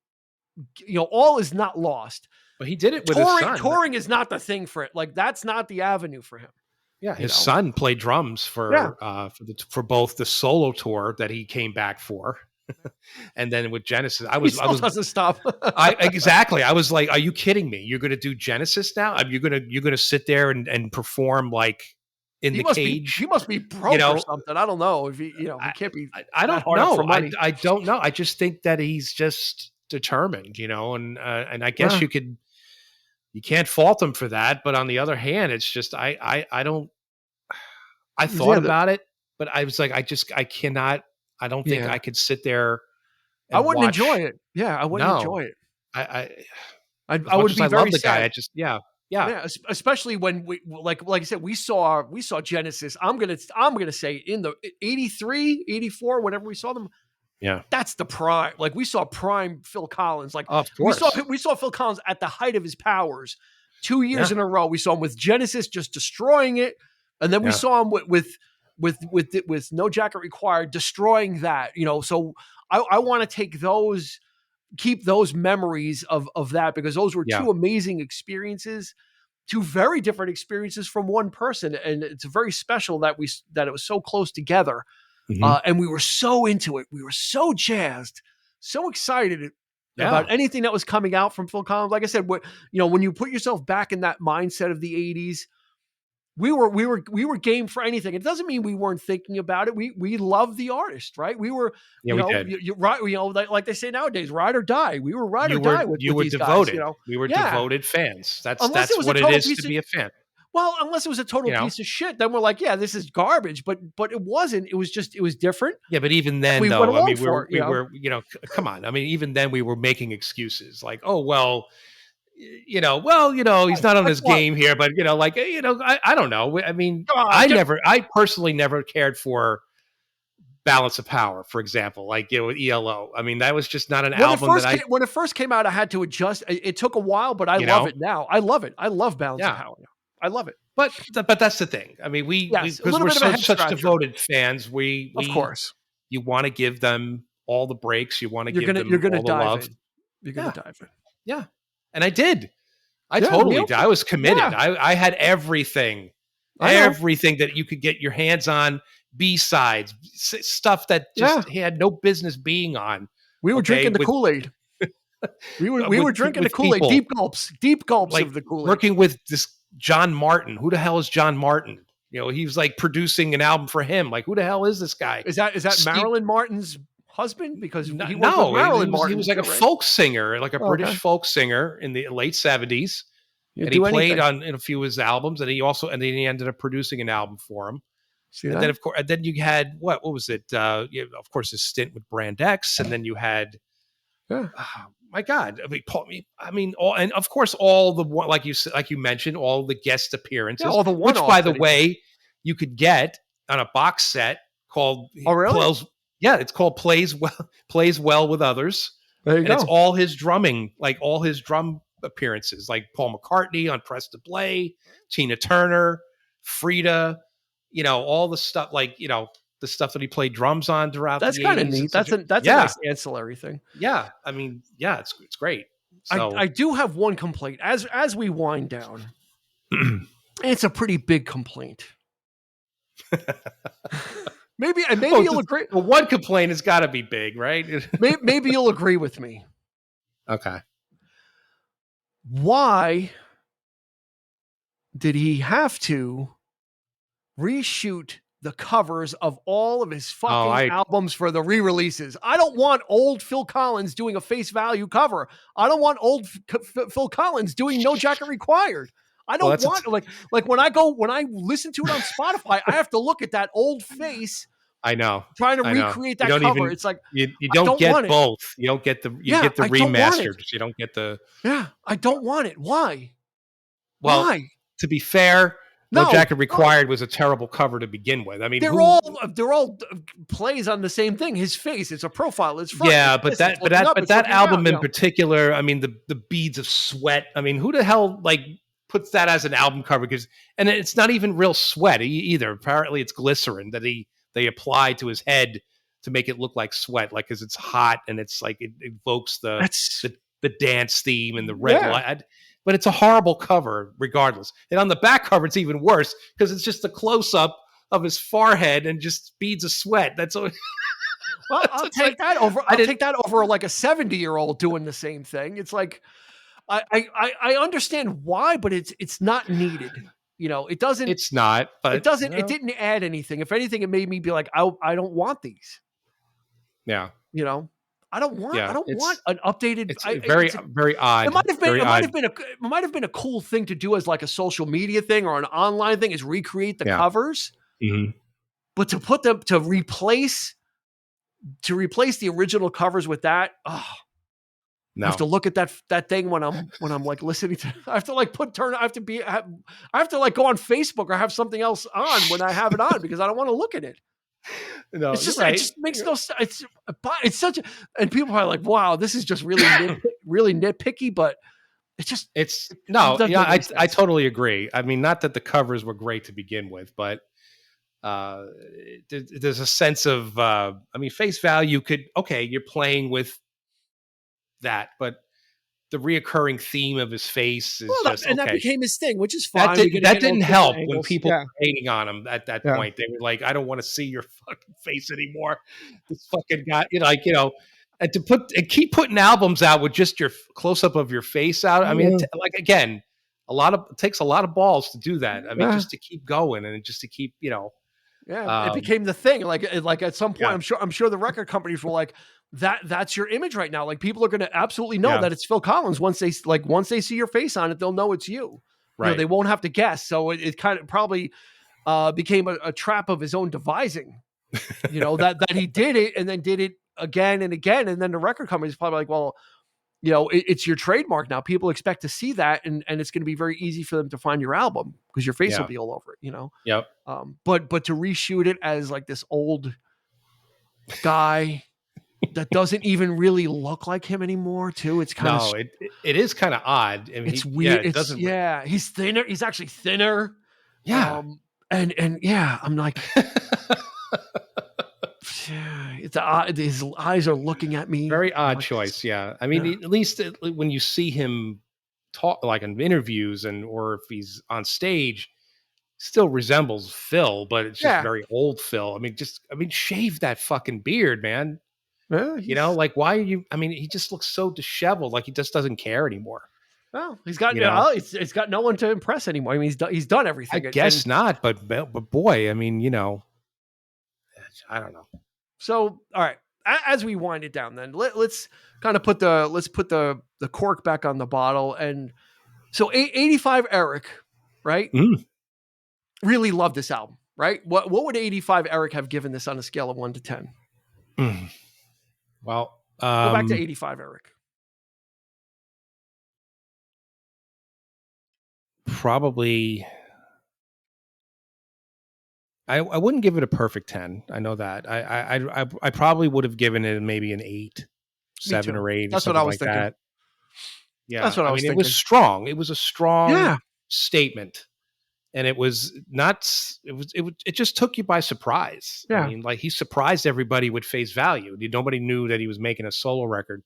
All is not lost. But he did it with his Touring son. touring is not the thing for it. Like, that's not the avenue for him. Yeah, You his know. son played drums Yeah. for both the solo tour that he came back for, and then with Genesis. He still doesn't stop. I exactly. I was like, "Are you kidding me? You're going to do Genesis now? You're gonna sit there and perform like in the He cage? must be You broke or know, something. I don't know if he I, can't be I that don't hard up for know. money. I don't know. I just think that he's just determined, and I guess Yeah. you can't fault him for that. But on the other hand, it's just I don't. I thought Yeah. about it, but I was like, I cannot. I don't think Yeah. I could sit there I and wouldn't enjoy watch. it. Yeah, I wouldn't No, enjoy it. I as I much would as be I love very the guy, sad. I just yeah, Yeah, especially when like I said, we saw Genesis. I'm gonna say in the 83, 84, whenever we saw them. yeah. That's the prime. Like, we saw prime Phil Collins. Like, Of we saw course, we saw Phil Collins at the height of his powers. 2 years yeah, in a row, we saw him with Genesis just destroying it, and then we yeah, saw him with No Jacket Required destroying that. So I want to keep those memories of that, because those were yeah. two amazing experiences, two very different experiences from one person, and it's very special that it was so close together. Hmm. And we were so into it. We were so jazzed, so excited about Yeah. anything that was coming out from Phil Collins. Like I said, when you put yourself back in that mindset of the '80s, we were game for anything. It doesn't mean we weren't thinking about it. We love the artist, right? We were, Yeah, we did. right, like they say nowadays, ride or die. We were ride or die You with were these guys. devoted. We were Yeah. devoted fans. Unless it That's was a what it total is to piece of be a fan. well, unless it was a total You know. piece of shit, then we're like, yeah, this is garbage. But it wasn't. It was different. Yeah, but even then, We went though, I along mean, for it. we were, come on. I mean, even then, we were making excuses like, oh well, he's not on Like his what? game here, but I don't know. I mean, God, I personally never cared for Balance of Power, for example, like with ELO. I mean, that was just not an album that when it first came out, I had to adjust. It took a while, but I you love know, it now. I love it. I love Balance of yeah. Power now. I love it. But that's the thing. I mean, we Yes, a because little we're bit of a head such scratcher, devoted fans, of we course. you want to give them all the breaks, you want to give You're them gonna all the dive love. in. You're gonna Yeah, dive in. yeah, and I did. I Yeah, totally did. I was committed. yeah, I had everything, I know. everything that you could get your hands on, B-sides, stuff that Yeah, just he had no business being on. we were Okay, drinking the with Kool-Aid. We were drinking the with Kool-Aid. people Deep gulps like of the Kool-Aid. working with this John Martin. Who the hell is John Martin? He was like producing an album for him. Like, who the hell is this guy? Is that Steve, Marilyn Martin's husband? Because he worked with no, Marilyn he Martin was like too, a right? folk singer, like a Oh, British okay. folk singer in the late 70s. You And he do played anything. in a few of his albums, and then he ended up producing an album for him. See And that? then of course, and then you had what was it? Of course, his stint with Brand X, and then you had, Yeah. oh, my God, I mean, all, and of course, all the like you mentioned, all the guest Yeah, appearances, all the which, one-offs by the that he did. way, you could get on a box set called Oh, really? Yeah, it's called Plays Well with Others, There you and it's go. all his drumming, like all his drum appearances, like Paul McCartney on Press to Play, Tina Turner, Frida, all the stuff, like the stuff that he played drums on throughout That's the kind of 80s. neat. Such That's a yeah, nice ancillary thing. yeah. I mean, yeah, it's great. So I do have one complaint as we wind down. It's a pretty big complaint. maybe you'll agree. well, one complaint has got to be big, right? Maybe you'll agree with me. Okay. Why did he have to reshoot the covers of all of his Oh, fucking albums for the re-releases. I don't want old Phil Collins doing a face value cover. I don't want old Phil Collins doing No Jacket Required. I well, don't want like when I listen to it on Spotify, I have to look at that old face I know, trying to I know. recreate You that don't cover. even It's like you I don't don't want get it. both. You Yeah, get the I don't want it. remastered. You don't get the Yeah, I don't want it. Why? well. Why? To be fair, No No, Jacket no. Required was a terrible cover to begin with. I mean, They're who? all they're all plays on the same thing. His face, it's a profile, it's front, it's Yeah, but this, it's that but looking that up, but it's that looking down. album You in know, particular, I mean, the beads of sweat. I mean, who the hell like puts that as an album cover? Because and it's not even real sweat either. Apparently, it's glycerin that they apply to his head to make it look like sweat, like because it's hot and it's like it evokes that's the dance theme and the red yeah. light. But it's a horrible cover, regardless. And on the back cover, it's even worse because it's just a close up of his forehead and just beads of sweat. That's all. Well, I'll It's like take that over. I I'll didn't. take that over like a 70-year-old doing the same thing. It's like I understand why, but it's not needed. You know, It's not, but it didn't add anything. If anything, it made me be like, I don't want these. yeah, You know, I yeah. don't want an updated. It's very very odd, very odd. It might have been a cool thing to do as like a social media thing or an online thing is recreate the Yeah. covers, Mhm. but to put them to replace the original covers with that, oh, I have No. to look at that thing when I'm like listening to. I have to like I have to like go on Facebook or have something else on when I have it on because I don't want to look at it. No, It's you're just it right. just makes no sense. It's such a and people are like, wow, this is just really nitpicky, but it just It's it no, doesn't yeah, make any I sense. totally agree. I mean, not that the covers were great to begin with, but uh there's a sense of I mean, face value could okay, you're playing with that, but the reoccurring theme of his face is Well, just that okay. became his thing, which is fine. We get to That get all didn't the different help when angles. people Yeah, were hating on him at that yeah. point. They were like, "I don't want to see your fucking face anymore." This fucking guy, and to put and keep putting albums out with just your close up of your face out. I mean, Yeah. like again, it takes a lot of balls to do that. I mean, Yeah. just to keep going and just to keep, Yeah, it um, became the thing. Like at some point, yeah, I'm sure the record companies were like, that's your image right now. Like people are going to absolutely know yeah, that it's Phil Collins once they see your face on it, they'll know it's you. You know, right, they won't have to guess. So it kind of probably became a trap of his own devising. You know that he did it and then did it again and again, and then the record company's probably like, well, you know, it's your trademark now. People expect to see that, and it's going to be very easy for them to find your album because your face will yeah, be all over it. You know. yep. But to reshoot it as like this old guy that doesn't even really look like him anymore, too. It's kind of No, it is kind of odd. I mean, it's yeah, weird. it It's doesn't. yeah, he's thinner. He's actually thinner. Yeah. And yeah, I'm like, his eyes are looking at me. Very I'm odd like, choice, yeah. I mean, yeah, at least when you see him talk, like in interviews, and or if he's on stage, still resembles Phil, but it's just yeah, very old Phil. I mean, shave that fucking beard, man. yeah. Like why are you? I mean, he just looks so disheveled, like he just doesn't care anymore. Well, You know, it's got no one to impress anymore. I mean, he's done I everything, and guess not, but boy, I mean, I don't know. so, all right. As we wind it down, then let's kind of put the cork back on the bottle. And so, 85 Eric, right? Mm, Really loved this album, right? What would 85 Eric have given this on a scale of 1 to 10? mm. Well, Go back to 85 Eric. probably I wouldn't give it a perfect 10. I know that. I probably would have given it maybe an 8, Me 7 too. or 8 or That's what I something was like thinking. that. That's Yeah. what I I was mean, it was thinking. strong. It was a strong Yeah. statement, and it was not it just took you by surprise. I Yeah. mean, like he surprised everybody with face value. Nobody knew that he was making a solo record.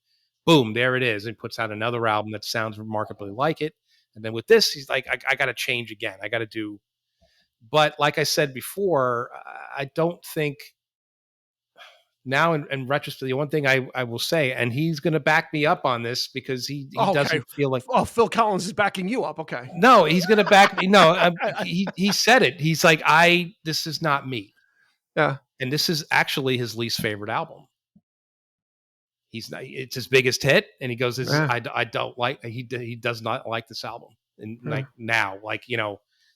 Boom, there it is. And puts out another album that sounds remarkably like it. And then with this, he's like, I got to change again. I got to do. But like I said before, I don't think now in retrospect, the one thing I will say, and he's going to back me up on this because he Oh, okay. doesn't feel like, Oh, Phil Collins is backing you up. Okay. no, he's going to back me. No, he said it. He's like, this is not me. Yeah. And this is actually his least favorite album. He's not, it's his biggest hit. And he goes, this is, Yeah. I don't like, he does not like this album. And Yeah. like now, like,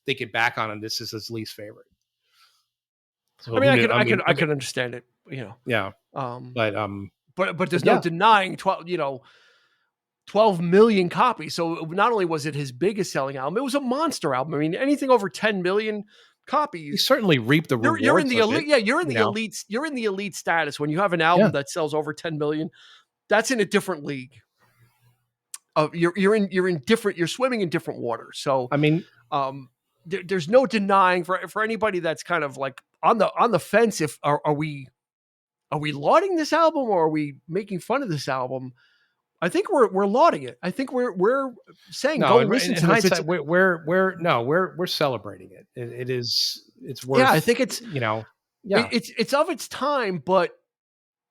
thinking back on him, this is his least favorite. So I mean, who knew? I could understand it, yeah, Um, but but there's no yeah, denying 12 million copies. So not only was it his biggest selling album, it was a monster album. I mean, anything over 10 million he copies, certainly reaped the you're in rewards the of it. elite. Yeah, you're in You the know, elite. You're in the elite status when you have an yeah, album that sells over 10 million. That's in a different league. You're in different. You're swimming in different waters. So I mean, there's no denying for anybody that's kind of like on the fence. If are we lauding this album or are we making fun of this album? I think we're lauding it. I think we're saying go no. listen In to this. hindsight, we're celebrating it. It's Yeah, I worth, think yeah, it's of its time, but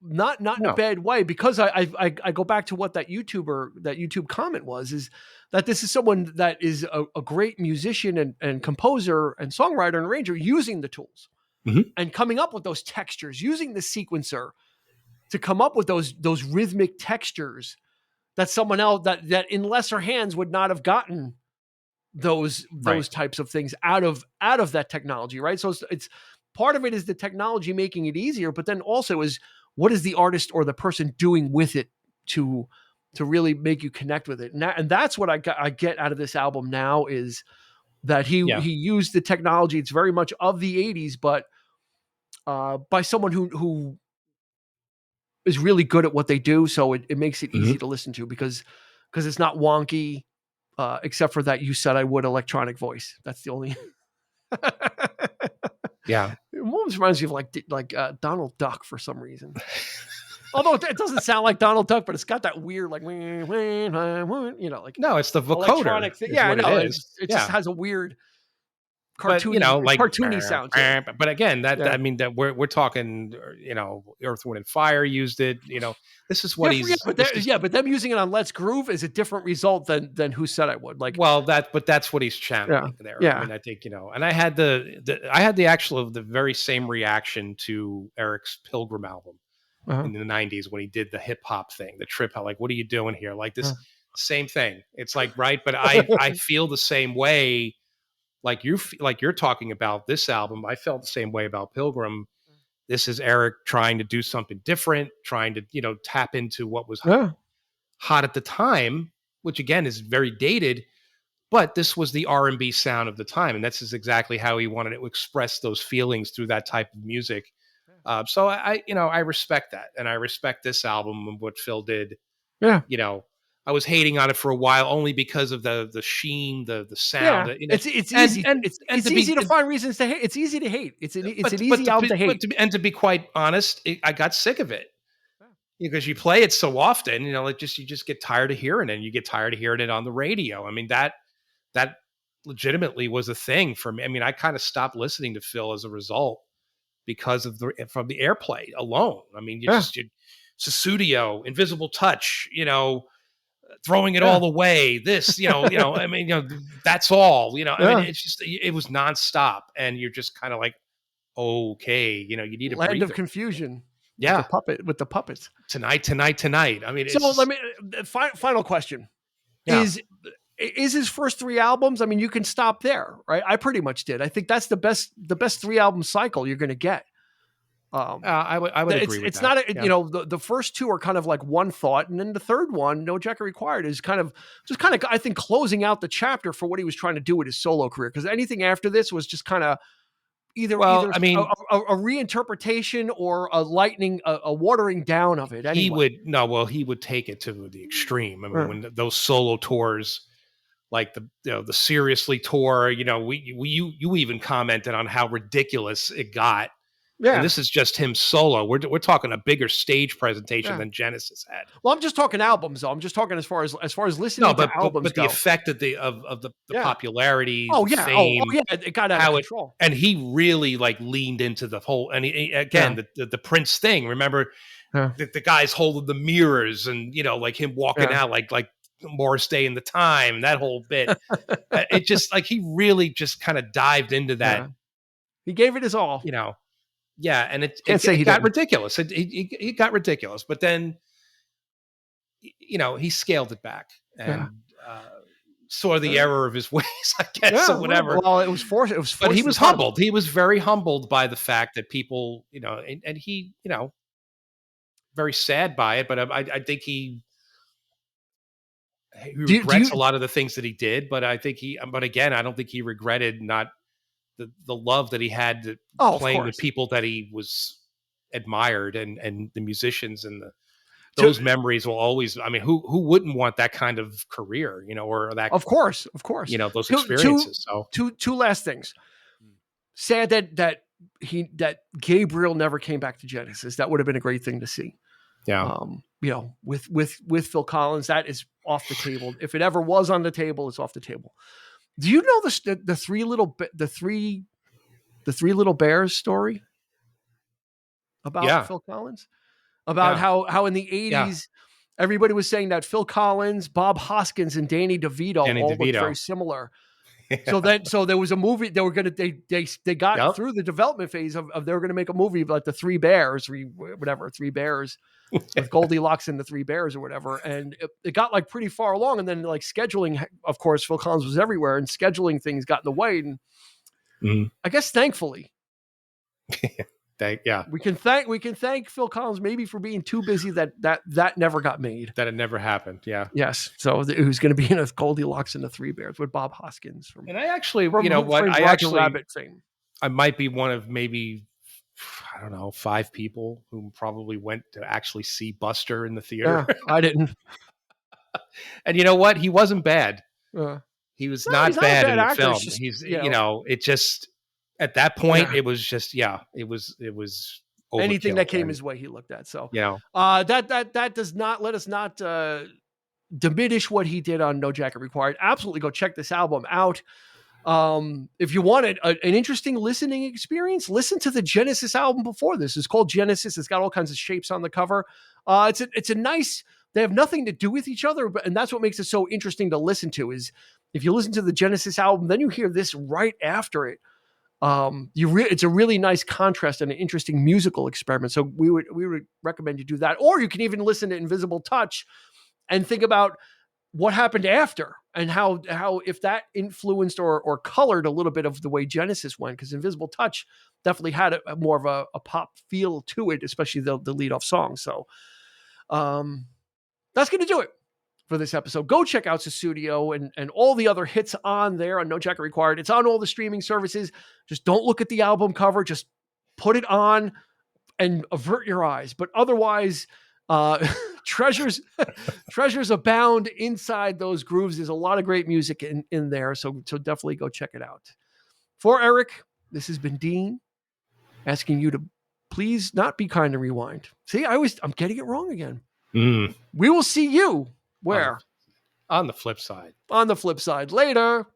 not in a no, bad way, because I go back to what that YouTube comment was, is that this is someone that is a great musician and composer and songwriter and arranger using the tools Mhm. and coming up with those textures, using the sequencer to come up with those rhythmic textures that someone else that in lesser hands would not have gotten those Right, types of things out of that technology, right? So it's part of it is the technology making it easier, but then also is what is the artist or the person doing with it to really make you connect with it, and that's what I get out of this album now, is that he yeah, used the technology. It's very much of the '80s, but by someone who is really good at what they do, so it makes it hmm easy to listen to, because it's not wonky, except for that "You Said I Would" electronic voice. That's the only. yeah. It almost reminds me of Donald Duck for some reason. Although it doesn't sound like Donald Duck, but it's got that weird like like No, it's the vocoder, electronic thing. is Yeah, I what it know. is. It just Yeah, has a weird but like, cartoony sound to it. but again, Yeah. I mean, that we're talking, Earth, Wind, and Fire used it. This is what Yeah, he's. This is but them using it on Let's Groove is a different result than Who Said I Would. Like, well, but that's what he's yeah, channeling there. I yeah, mean, I think, and I had the very same reaction to Eric's Pilgrim album uh-huh, in the '90s when he did the hip hop thing, the trip hop. Like, what are you doing here? Like this same thing. It's like, right, but I feel the same way. Like like you're talking about this album, I felt the same way about Pilgrim. This is Eric trying to do something different, trying to tap into what was yeah, hot at the time, which again is very dated. But this was the R&B sound of the time, and that's exactly how he wanted to express those feelings through that type of music. So I respect that, and I respect this album and what Phil did. yeah. You know, I was hating on it for a while only because of the sheen, the sound, Yeah, it's and easy. and It's to easy be to find reasons to hate. It's easy to hate. It's an easy album to hate. to be quite honest, I got sick of it because you play it so often. You just get tired of hearing it. And you get tired of hearing it on the radio. I mean, that legitimately was a thing for me. I mean, I kind of stopped listening to Phil as a result because of from the airplay alone. I mean, Yeah, Susudio, Invisible Touch, throwing it yeah, all away. This, I mean, that's all. I mean, yeah. it's just it was nonstop, and you're just kind of like, okay, you need a Land of breather. Confusion with Yeah, the puppets. tonight. I mean, So it's let just, me final question yeah. is his first three albums. I mean, you can stop there, right? I pretty much did. I think that's the best 3 album cycle you're going to get. I would agree with It's that. not Yeah. the first two are kind of like one thought, and then the third one, No Jacket Required, is kind of I think closing out the chapter for what he was trying to do with his solo career, because anything after this was just kind of either Well, I mean, a reinterpretation or a watering down of it anyway. he would take it to the extreme. I mean, Uh, when those solo tours, like the Seriously tour, you even commented on how ridiculous it got And Yeah. this is just him solo. We're talking a bigger stage presentation Yeah. than Genesis had. Well, I'm just talking albums, though. I'm just talking as far as No, listening to but albums the go. effect of the Yeah. popularity, Oh the yeah. Oh fame, yeah. It got out of how it, control. and he really like leaned into the whole. And Yeah. again, the Prince thing. Remember, Yeah. the guys holding the mirrors, and like him walking Yeah. out like Morris Day in the Time. That whole bit. It just like he really just kind of dived into that. Yeah. He gave it his all. Yeah, and it Can't it, say he it got didn't. ridiculous. It got ridiculous, but then he scaled it back Yeah. and saw the error of his ways, I guess, Yeah. or whatever. Well, it was forced. It was But he forced was upon him. humbled. He was very humbled by the fact that people, and he, very sad by it. But I think he Do regrets a you? lot of the things that he did. But but again, I don't think he regretted not the love that he had Oh, of playing with course. people that he was admired, and the musicians, and To, those memories will always. I mean, who wouldn't want that kind of career, or that, of course. Of course. those Two, two, experiences. So two last things. Sad that Gabriel never came back to Genesis. That would have been a great thing to see. yeah, With Phil Collins, that is off the table. If it ever was on the table, it's off the table. Do you know the three little bears story about yeah, Phil Collins? About yeah, how in the yeah. 80s everybody was saying that Phil Collins, Bob Hoskins, and Danny DeVito Danny all looked very DeVito. similar. Yeah. So there was a movie they got Yep. through the development phase of they were gonna make a movie about the three bears, three bears with Goldilocks and the three bears or whatever. And it got like pretty far along. And then like scheduling, of course, Phil Collins was everywhere and scheduling things got in the way. And Mhm. I guess thankfully Yeah, we can thank Phil Collins maybe for being too busy that never got made. that had never happened. Yeah. Yes. So who's going to be in a Goldilocks and the Three Bears with Bob Hoskins And I actually, from Who Framed Roger Rabbit fame. I might be one of maybe, I don't know, 5 people who probably went to actually see Buster in the theater. Yeah, I didn't. And you know what? He wasn't bad. He was No, he's not not a bad bad in the actor. film. It's just, He's, it just, at that point, it was just, it was overkill. Anything that came his way, he looked at. So, you know, that does not let us not diminish what he did on No Jacket Required. Absolutely go check this album out. If you wanted an interesting listening experience, listen to the Genesis album before this. It's called Genesis. It's got all kinds of shapes on the cover. It's a nice, they have nothing to do with each other, and that's what makes it so interesting to listen to is if you listen to the Genesis album, then you hear this right after it. It's a really nice contrast and an interesting musical experiment. So we would recommend you do that. Or you can even listen to Invisible Touch and think about what happened after and how if that influenced or colored a little bit of the way Genesis went, because Invisible Touch definitely had a more of a pop feel to it, especially the lead off song. So that's going to do it for this episode. Go check out Sussudio and all the other hits on there on No Jacket Required. It's on all the streaming services. Just don't look at the album cover. Just put it on and avert your eyes. But otherwise, treasures abound inside those grooves. There's a lot of great music in there. So definitely go check it out. For Eric, this has been Dean asking you to please not be kind to rewind. See, I'm getting it wrong again. We will see you where? On the flip side. On the flip side. Later.